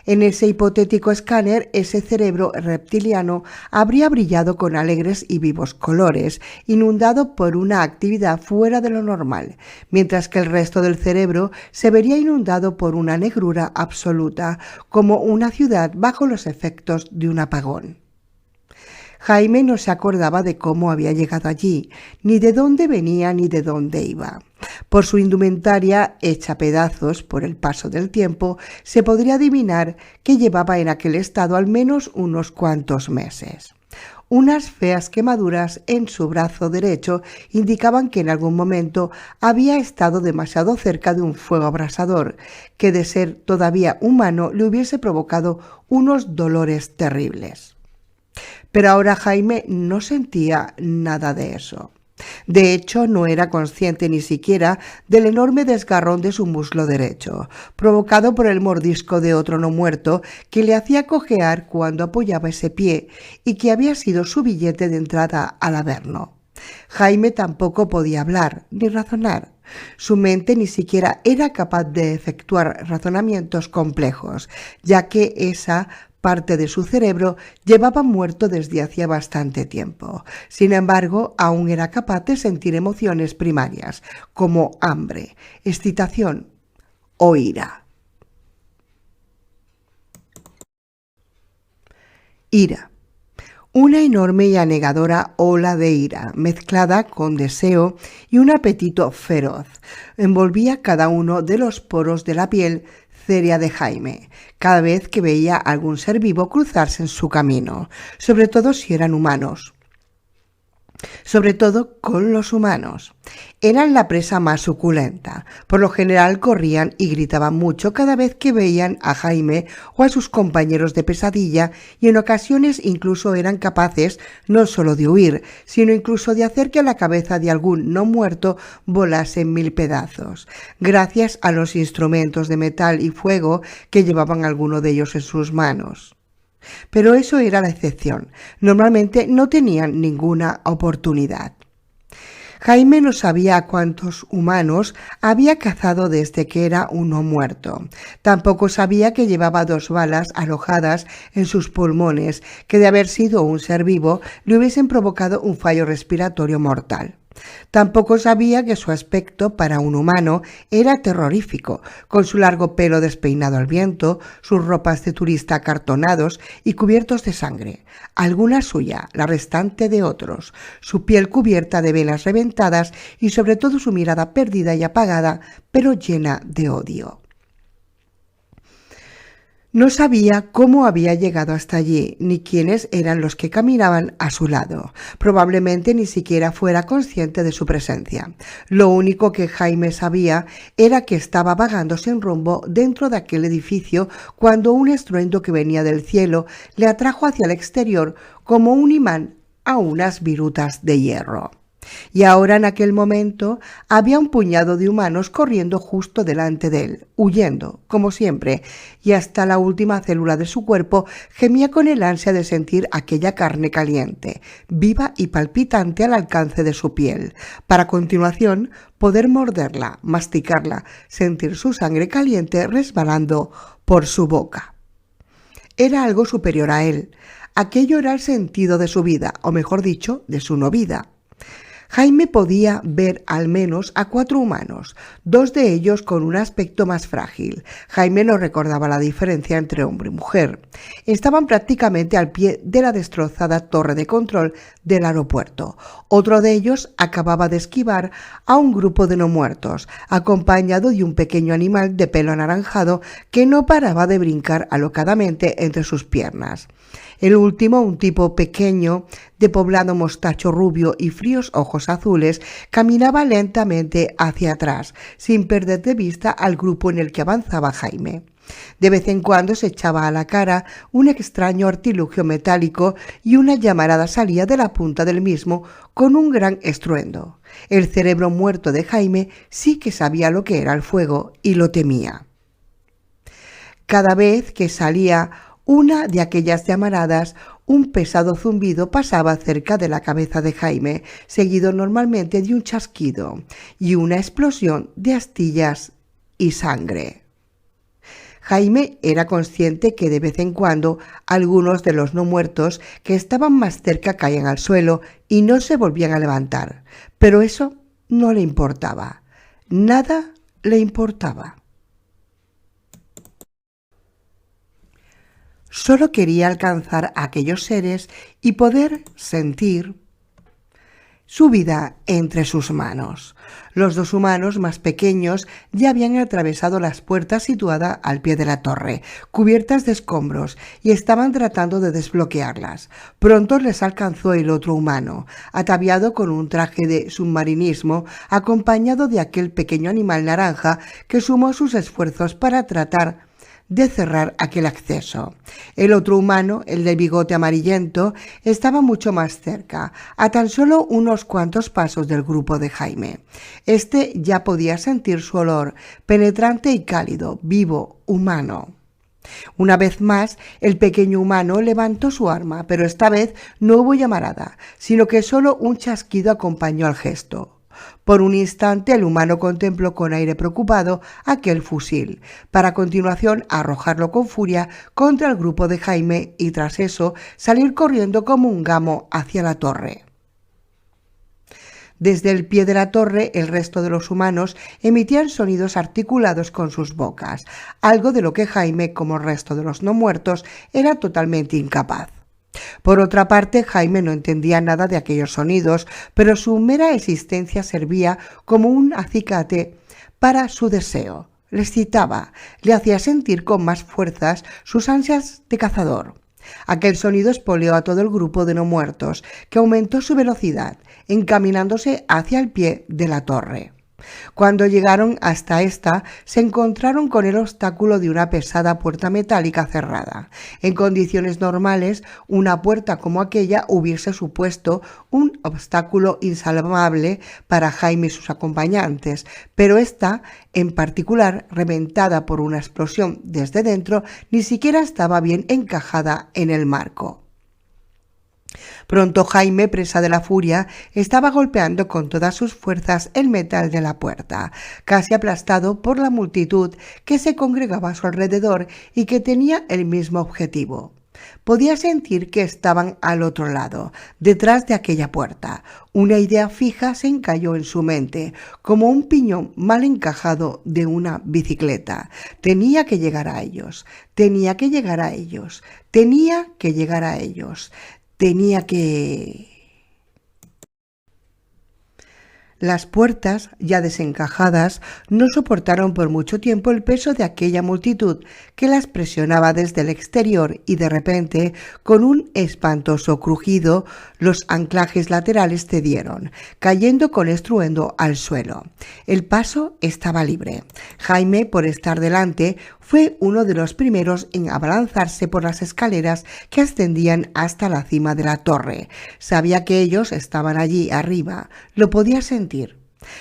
En ese hipotético escáner, ese cerebro reptiliano habría brillado con alegres y vivos colores, inundado por una actividad fuera de lo normal, mientras que el resto del cerebro se vería inundado por una negrura absoluta, como una ciudad bajo los efectos de un apagón. Jaime no se acordaba de cómo había llegado allí, ni de dónde venía ni de dónde iba. Por su indumentaria hecha pedazos por el paso del tiempo, se podría adivinar que llevaba en aquel estado al menos unos cuantos meses. Unas feas quemaduras en su brazo derecho indicaban que en algún momento había estado demasiado cerca de un fuego abrasador, que de ser todavía humano le hubiese provocado unos dolores terribles. Pero ahora Jaime no sentía nada de eso. De hecho, no era consciente ni siquiera del enorme desgarrón de su muslo derecho, provocado por el mordisco de otro no muerto que le hacía cojear cuando apoyaba ese pie y que había sido su billete de entrada al Averno. Jaime tampoco podía hablar ni razonar. Su mente ni siquiera era capaz de efectuar razonamientos complejos, ya que esa parte de su cerebro llevaba muerto desde hacía bastante tiempo. Sin embargo, aún era capaz de sentir emociones primarias, como hambre, excitación o ira. Ira. Una enorme y anegadora ola de ira, mezclada con deseo y un apetito feroz, envolvía cada uno de los poros de la piel cérea de Jaime, cada vez que veía a algún ser vivo cruzarse en su camino, sobre todo si eran humanos. Sobre todo con los humanos. Eran la presa más suculenta. Por lo general corrían y gritaban mucho cada vez que veían a Jaime o a sus compañeros de pesadilla y en ocasiones incluso eran capaces no solo de huir, sino incluso de hacer que la cabeza de algún no muerto volase en mil pedazos, gracias a los instrumentos de metal y fuego que llevaban algunos de ellos en sus manos. Pero eso era la excepción. Normalmente no tenían ninguna oportunidad. Jaime no sabía a cuántos humanos había cazado desde que era un no muerto. Tampoco sabía que llevaba 2 balas alojadas en sus pulmones, que de haber sido un ser vivo le hubiesen provocado un fallo respiratorio mortal. Tampoco sabía que su aspecto para un humano era terrorífico, con su largo pelo despeinado al viento, sus ropas de turista acartonados y cubiertos de sangre, alguna suya, la restante de otros, su piel cubierta de venas reventadas y sobre todo su mirada perdida y apagada, pero llena de odio. No sabía cómo había llegado hasta allí, ni quiénes eran los que caminaban a su lado. Probablemente ni siquiera fuera consciente de su presencia. Lo único que Jaime sabía era que estaba vagando sin rumbo dentro de aquel edificio cuando un estruendo que venía del cielo le atrajo hacia el exterior como un imán a unas virutas de hierro. Y ahora en aquel momento había un puñado de humanos corriendo justo delante de él, huyendo, como siempre, y hasta la última célula de su cuerpo gemía con el ansia de sentir aquella carne caliente, viva y palpitante al alcance de su piel, para a continuación poder morderla, masticarla, sentir su sangre caliente resbalando por su boca. Era algo superior a él. Aquello era el sentido de su vida, o mejor dicho, de su no vida. Jaime podía ver al menos a 4 humanos, 2 de ellos con un aspecto más frágil. Jaime no recordaba la diferencia entre hombre y mujer. Estaban prácticamente al pie de la destrozada torre de control del aeropuerto. Otro de ellos acababa de esquivar a un grupo de no muertos, acompañado de un pequeño animal de pelo anaranjado que no paraba de brincar alocadamente entre sus piernas. El último, un tipo pequeño, de poblado mostacho rubio y fríos ojos azules, caminaba lentamente hacia atrás, sin perder de vista al grupo en el que avanzaba Jaime. De vez en cuando se echaba a la cara un extraño artilugio metálico y una llamarada salía de la punta del mismo con un gran estruendo. El cerebro muerto de Jaime sí que sabía lo que era el fuego y lo temía. Cada vez que salía una de aquellas llamaradas, un pesado zumbido pasaba cerca de la cabeza de Jaime, seguido normalmente de un chasquido y una explosión de astillas y sangre. Jaime era consciente que de vez en cuando algunos de los no muertos que estaban más cerca caían al suelo y no se volvían a levantar, pero eso no le importaba. Nada le importaba. Solo quería alcanzar a aquellos seres y poder sentir su vida entre sus manos. Los 2 humanos más pequeños ya habían atravesado las puertas situadas al pie de la torre, cubiertas de escombros, y estaban tratando de desbloquearlas. Pronto les alcanzó el otro humano, ataviado con un traje de submarinismo, acompañado de aquel pequeño animal naranja que sumó sus esfuerzos para tratar de cerrar aquel acceso. El otro humano, el de bigote amarillento, estaba mucho más cerca, a tan solo unos cuantos pasos del grupo de Jaime. Este ya podía sentir su olor, penetrante y cálido, vivo, humano. Una vez más, el pequeño humano levantó su arma, pero esta vez no hubo llamarada, sino que solo un chasquido acompañó al gesto. Por un instante el humano contempló con aire preocupado aquel fusil, para a continuación arrojarlo con furia contra el grupo de Jaime y tras eso salir corriendo como un gamo hacia la torre. Desde el pie de la torre el resto de los humanos emitían sonidos articulados con sus bocas, algo de lo que Jaime, como el resto de los no muertos, era totalmente incapaz. Por otra parte, Jaime no entendía nada de aquellos sonidos, pero su mera existencia servía como un acicate para su deseo. Le excitaba, le hacía sentir con más fuerzas sus ansias de cazador. Aquel sonido espoleó a todo el grupo de no muertos, que aumentó su velocidad, encaminándose hacia el pie de la torre. Cuando llegaron hasta esta, se encontraron con el obstáculo de una pesada puerta metálica cerrada. En condiciones normales, una puerta como aquella hubiese supuesto un obstáculo insalvable para Jaime y sus acompañantes, pero esta, en particular, reventada por una explosión desde dentro, ni siquiera estaba bien encajada en el marco. Pronto Jaime, presa de la furia, estaba golpeando con todas sus fuerzas el metal de la puerta, casi aplastado por la multitud que se congregaba a su alrededor y que tenía el mismo objetivo. Podía sentir que estaban al otro lado, detrás de aquella puerta. Una idea fija se encalló en su mente, como un piñón mal encajado de una bicicleta. Tenía que llegar a ellos, tenía que llegar a ellos, tenía que llegar a ellos. Tenía que... Las puertas, ya desencajadas, no soportaron por mucho tiempo el peso de aquella multitud que las presionaba desde el exterior y de repente, con un espantoso crujido, los anclajes laterales cedieron, cayendo con estruendo al suelo. El paso estaba libre. Jaime, por estar delante, fue uno de los primeros en abalanzarse por las escaleras que ascendían hasta la cima de la torre. Sabía que ellos estaban allí arriba, lo podía sentir.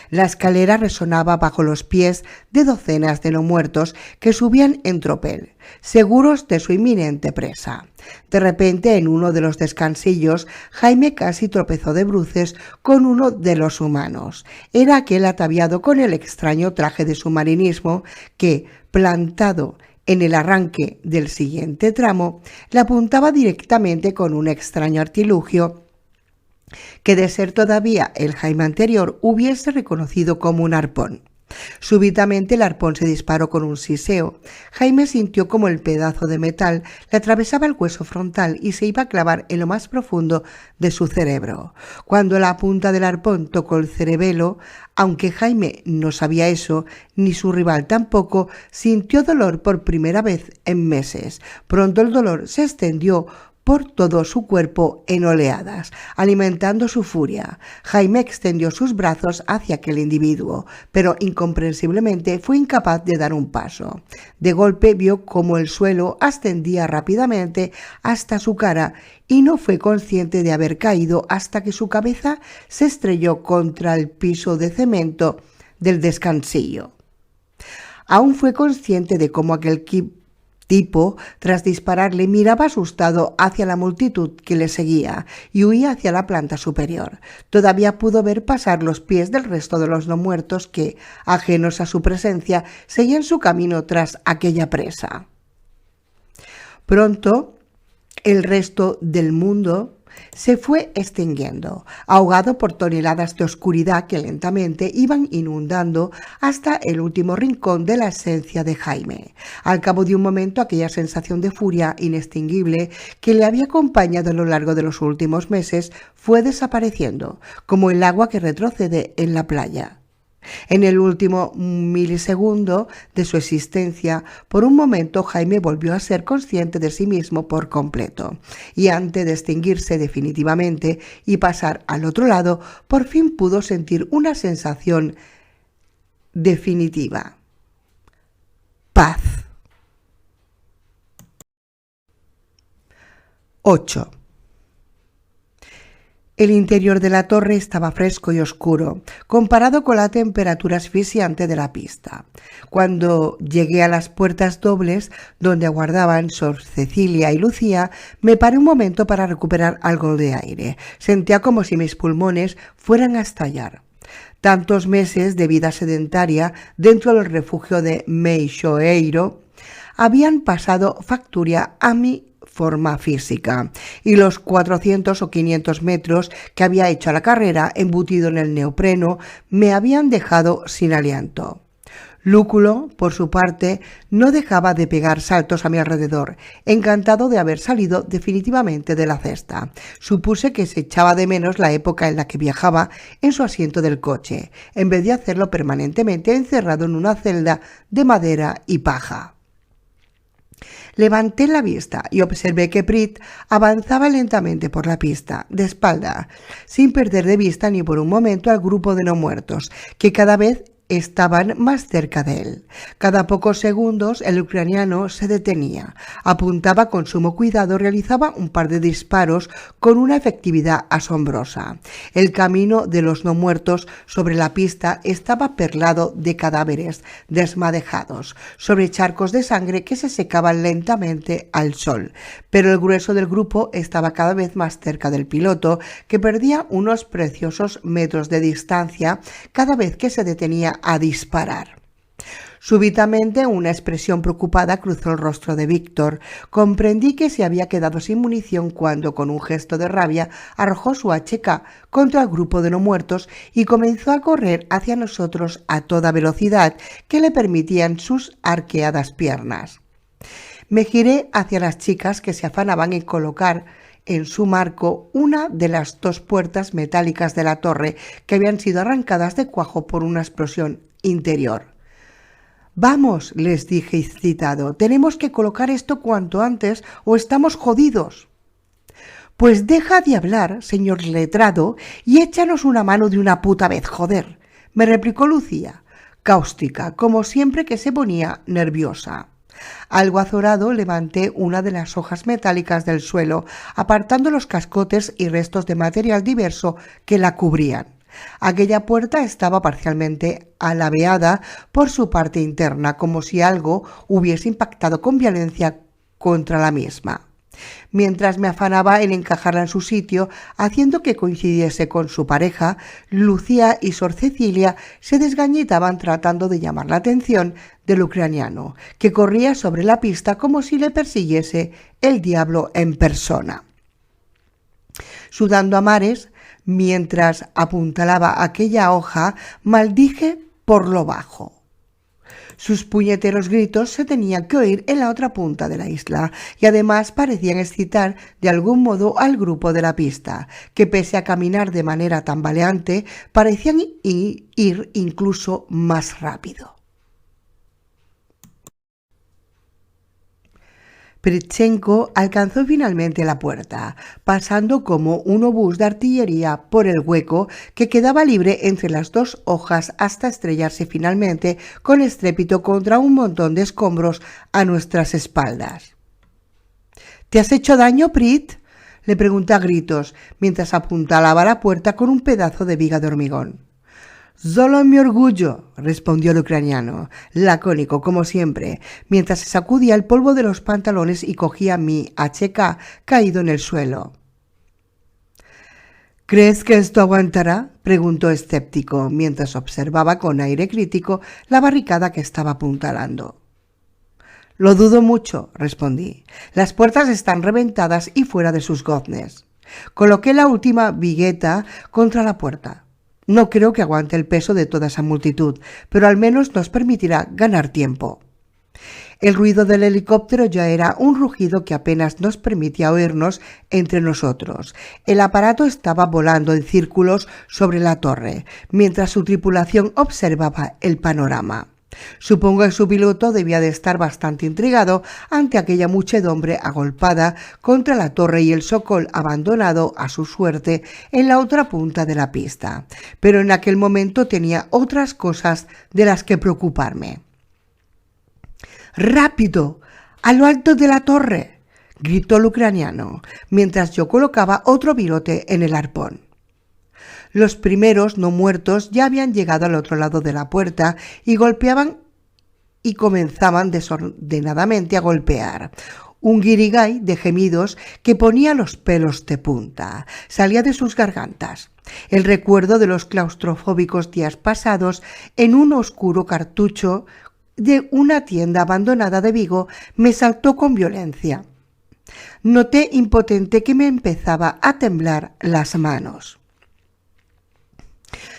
La escalera resonaba bajo los pies de docenas de no muertos que subían en tropel, seguros de su inminente presa. De repente, en uno de los descansillos, Jaime casi tropezó de bruces con uno de los humanos. Era aquel ataviado con el extraño traje de submarinismo que, plantado en el arranque del siguiente tramo, le apuntaba directamente con un extraño artilugio que, de ser todavía el Jaime anterior, hubiese reconocido como un arpón. Súbitamente el arpón se disparó con un siseo. Jaime sintió como el pedazo de metal le atravesaba el hueso frontal y se iba a clavar en lo más profundo de su cerebro. Cuando la punta del arpón tocó el cerebelo, aunque Jaime no sabía eso, ni su rival tampoco, sintió dolor por primera vez en meses. Pronto el dolor se extendió por todo su cuerpo en oleadas, alimentando su furia. Jaime extendió sus brazos hacia aquel individuo, pero incomprensiblemente fue incapaz de dar un paso. De golpe vio cómo el suelo ascendía rápidamente hasta su cara y no fue consciente de haber caído hasta que su cabeza se estrelló contra el piso de cemento del descansillo. Aún fue consciente de cómo aquel tipo, tras dispararle, miraba asustado hacia la multitud que le seguía y huía hacia la planta superior. Todavía pudo ver pasar los pies del resto de los no muertos que, ajenos a su presencia, seguían su camino tras aquella presa. Pronto, el resto del mundo se fue extinguiendo, ahogado por toneladas de oscuridad que lentamente iban inundando hasta el último rincón de la esencia de Jaime. Al cabo de un momento, aquella sensación de furia inextinguible que le había acompañado a lo largo de los últimos meses fue desapareciendo, como el agua que retrocede en la playa. En el último milisegundo de su existencia, por un momento Jaime volvió a ser consciente de sí mismo por completo, y antes de extinguirse definitivamente y pasar al otro lado, por fin pudo sentir una sensación definitiva: paz. 8. El interior de la torre estaba fresco y oscuro, comparado con la temperatura asfixiante de la pista. Cuando llegué a las puertas dobles, donde aguardaban Sor Cecilia y Lucía, me paré un momento para recuperar algo de aire. Sentía como si mis pulmones fueran a estallar. Tantos meses de vida sedentaria dentro del refugio de Meixoeiro habían pasado factura a mi forma física, y los 400 o 500 metros que había hecho a la carrera embutido en el neopreno me habían dejado sin aliento. Lúculo, por su parte, no dejaba de pegar saltos a mi alrededor, encantado de haber salido definitivamente de la cesta. Supuse que se echaba de menos la época en la que viajaba en su asiento del coche, en vez de hacerlo permanentemente encerrado en una celda de madera y paja. Levanté la vista y observé que Prit avanzaba lentamente por la pista, de espalda, sin perder de vista ni por un momento al grupo de no muertos, que cada vez estaban más cerca de él. Cada pocos segundos el ucraniano se detenía, apuntaba con sumo cuidado, realizaba un par de disparos con una efectividad asombrosa. El camino de los no muertos sobre la pista estaba perlado de cadáveres desmadejados, sobre charcos de sangre que se secaban lentamente al sol, pero el grueso del grupo estaba cada vez más cerca del piloto, que perdía unos preciosos metros de distancia cada vez que se detenía a disparar. Súbitamente una expresión preocupada cruzó el rostro de Víctor. Comprendí que se había quedado sin munición cuando, con un gesto de rabia, arrojó su HK contra el grupo de no muertos y comenzó a correr hacia nosotros a toda velocidad que le permitían sus arqueadas piernas. Me giré hacia las chicas que se afanaban en colocar en su marco una de las dos puertas metálicas de la torre que habían sido arrancadas de cuajo por una explosión interior. «Vamos», les dije excitado, «tenemos que colocar esto cuanto antes o estamos jodidos». «Pues deja de hablar, señor letrado, y échanos una mano de una puta vez, joder», me replicó Lucía, cáustica, como siempre que se ponía nerviosa. Algo azorado levanté una de las hojas metálicas del suelo, apartando los cascotes y restos de material diverso que la cubrían. Aquella puerta estaba parcialmente alabeada por su parte interna, como si algo hubiese impactado con violencia contra la misma. Mientras me afanaba en encajarla en su sitio, haciendo que coincidiese con su pareja, Lucía y Sor Cecilia se desgañitaban tratando de llamar la atención del ucraniano, que corría sobre la pista como si le persiguiese el diablo en persona. Sudando a mares, mientras apuntalaba aquella hoja, maldije por lo bajo. Sus puñeteros gritos se tenían que oír en la otra punta de la isla y además parecían excitar de algún modo al grupo de la pista, que pese a caminar de manera tambaleante, parecían ir incluso más rápido. Pritchenko alcanzó finalmente la puerta, pasando como un obús de artillería por el hueco que quedaba libre entre las dos hojas hasta estrellarse finalmente con estrépito contra un montón de escombros a nuestras espaldas. «¿Te has hecho daño, Prit?», le pregunté a gritos, mientras apuntalaba la puerta con un pedazo de viga de hormigón. «Solo mi orgullo», respondió el ucraniano, lacónico como siempre, mientras se sacudía el polvo de los pantalones y cogía mi HK caído en el suelo. «¿Crees que esto aguantará?», preguntó escéptico, mientras observaba con aire crítico la barricada que estaba apuntalando. «Lo dudo mucho», respondí. «Las puertas están reventadas y fuera de sus goznes». Coloqué la última vigueta contra la puerta. No creo que aguante el peso de toda esa multitud, pero al menos nos permitirá ganar tiempo. El ruido del helicóptero ya era un rugido que apenas nos permitía oírnos entre nosotros. El aparato estaba volando en círculos sobre la torre, mientras su tripulación observaba el panorama. Supongo que su piloto debía de estar bastante intrigado ante aquella muchedumbre agolpada contra la torre y el Sokol abandonado a su suerte en la otra punta de la pista, pero en aquel momento tenía otras cosas de las que preocuparme. «¡Rápido! ¡A lo alto de la torre!», gritó el ucraniano, mientras yo colocaba otro virote en el arpón. Los primeros no muertos ya habían llegado al otro lado de la puerta y golpeaban y comenzaban desordenadamente a golpear. Un guirigay de gemidos que ponía los pelos de punta salía de sus gargantas. El recuerdo de los claustrofóbicos días pasados en un oscuro cartucho de una tienda abandonada de Vigo me saltó con violencia. Noté impotente que me empezaba a temblar las manos.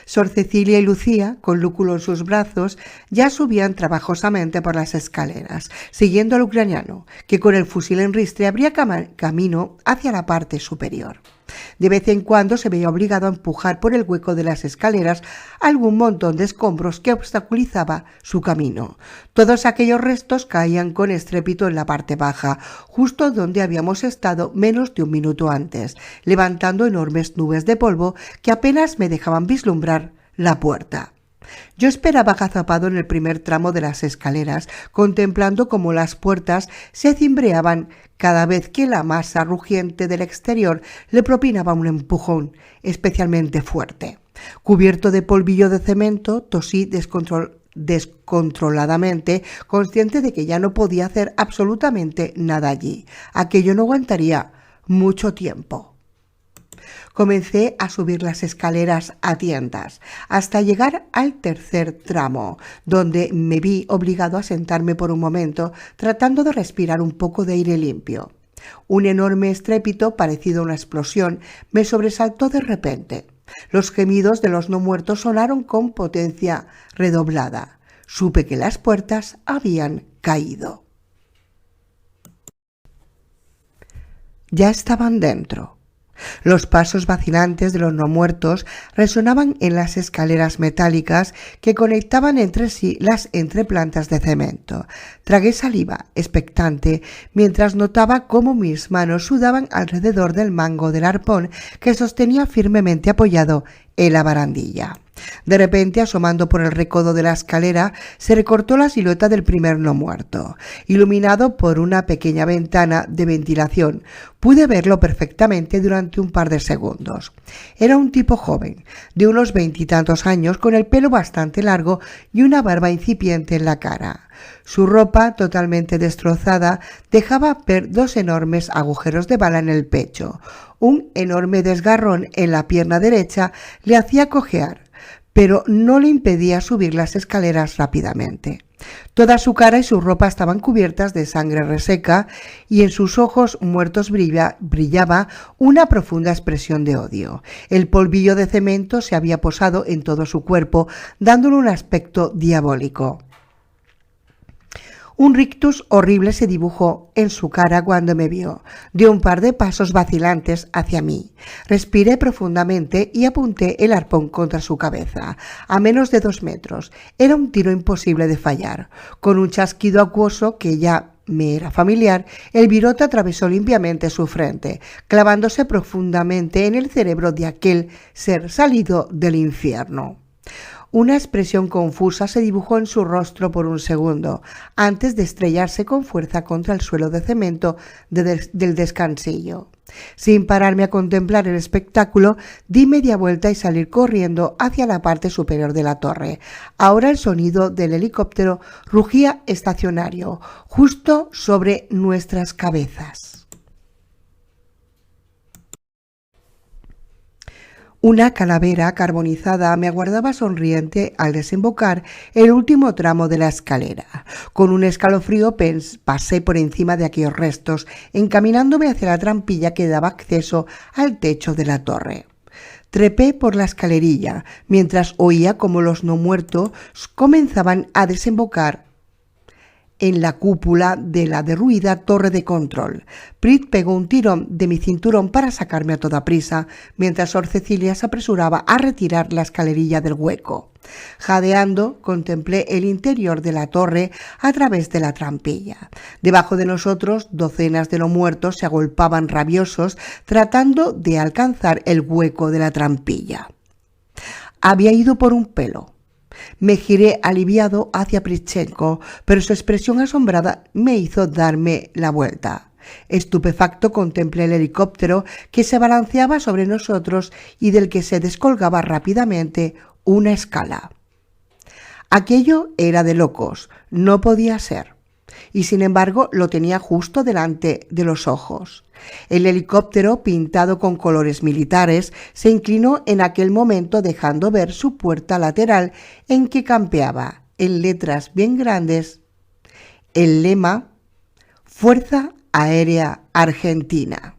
Sor Cecilia y Lucía, con Lúculo en sus brazos, ya subían trabajosamente por las escaleras, siguiendo al ucraniano, que con el fusil en ristre abría camino hacia la parte superior. De vez en cuando se veía obligado a empujar por el hueco de las escaleras algún montón de escombros que obstaculizaba su camino. Todos aquellos restos caían con estrépito en la parte baja, justo donde habíamos estado menos de un minuto antes, levantando enormes nubes de polvo que apenas me dejaban vislumbrar la puerta. Yo esperaba agazapado en el primer tramo de las escaleras, contemplando cómo las puertas se cimbreaban cada vez que la masa rugiente del exterior le propinaba un empujón especialmente fuerte. Cubierto de polvillo de cemento, tosí descontroladamente, consciente de que ya no podía hacer absolutamente nada allí. Aquello no aguantaría mucho tiempo. Comencé a subir las escaleras a tientas, hasta llegar al tercer tramo, donde me vi obligado a sentarme por un momento, tratando de respirar un poco de aire limpio. Un enorme estrépito, parecido a una explosión, me sobresaltó de repente. Los gemidos de los no muertos sonaron con potencia redoblada. Supe que las puertas habían caído. Ya estaban dentro. Los pasos vacilantes de los no muertos resonaban en las escaleras metálicas que conectaban entre sí las entreplantas de cemento. Tragué saliva, expectante, mientras notaba cómo mis manos sudaban alrededor del mango del arpón que sostenía firmemente apoyado en la barandilla. De repente, asomando por el recodo de la escalera, se recortó la silueta del primer no muerto. Iluminado por una pequeña ventana de ventilación, pude verlo perfectamente durante un par de segundos. Era un tipo joven, de unos 20 y tantos años, con el pelo bastante largo y una barba incipiente en la cara. Su ropa, totalmente destrozada, dejaba ver 2 enormes agujeros de bala en el pecho. Un enorme desgarrón en la pierna derecha le hacía cojear, pero no le impedía subir las escaleras rápidamente. Toda su cara y su ropa estaban cubiertas de sangre reseca y en sus ojos muertos brillaba una profunda expresión de odio. El polvillo de cemento se había posado en todo su cuerpo, dándole un aspecto diabólico. Un rictus horrible se dibujó en su cara cuando me vio. Dio un par de pasos vacilantes hacia mí. Respiré profundamente y apunté el arpón contra su cabeza. A menos de 2 metros. Era un tiro imposible de fallar. Con un chasquido acuoso que ya me era familiar, el virote atravesó limpiamente su frente, clavándose profundamente en el cerebro de aquel ser salido del infierno. Una expresión confusa se dibujó en su rostro por un segundo, antes de estrellarse con fuerza contra el suelo de cemento del descansillo. Sin pararme a contemplar el espectáculo, di media vuelta y salí corriendo hacia la parte superior de la torre. Ahora el sonido del helicóptero rugía estacionario, justo sobre nuestras cabezas. Una calavera carbonizada me aguardaba sonriente al desembocar el último tramo de la escalera. Con un escalofrío pasé por encima de aquellos restos, encaminándome hacia la trampilla que daba acceso al techo de la torre. Trepé por la escalerilla, mientras oía cómo los no muertos comenzaban a desembocar en la cúpula de la derruida torre de control. Prit pegó un tirón de mi cinturón para sacarme a toda prisa, mientras Sor Cecilia se apresuraba a retirar la escalerilla del hueco. Jadeando, contemplé el interior de la torre a través de la trampilla. Debajo de nosotros, docenas de no muertos se agolpaban rabiosos, tratando de alcanzar el hueco de la trampilla. Había ido por un pelo. Me giré aliviado hacia Pritchenko, pero su expresión asombrada me hizo darme la vuelta. Estupefacto contemplé el helicóptero que se balanceaba sobre nosotros y del que se descolgaba rápidamente una escala. Aquello era de locos, no podía ser. Y sin embargo lo tenía justo delante de los ojos. El helicóptero, pintado con colores militares, se inclinó en aquel momento dejando ver su puerta lateral en que campeaba, en letras bien grandes, el lema Fuerza Aérea Argentina.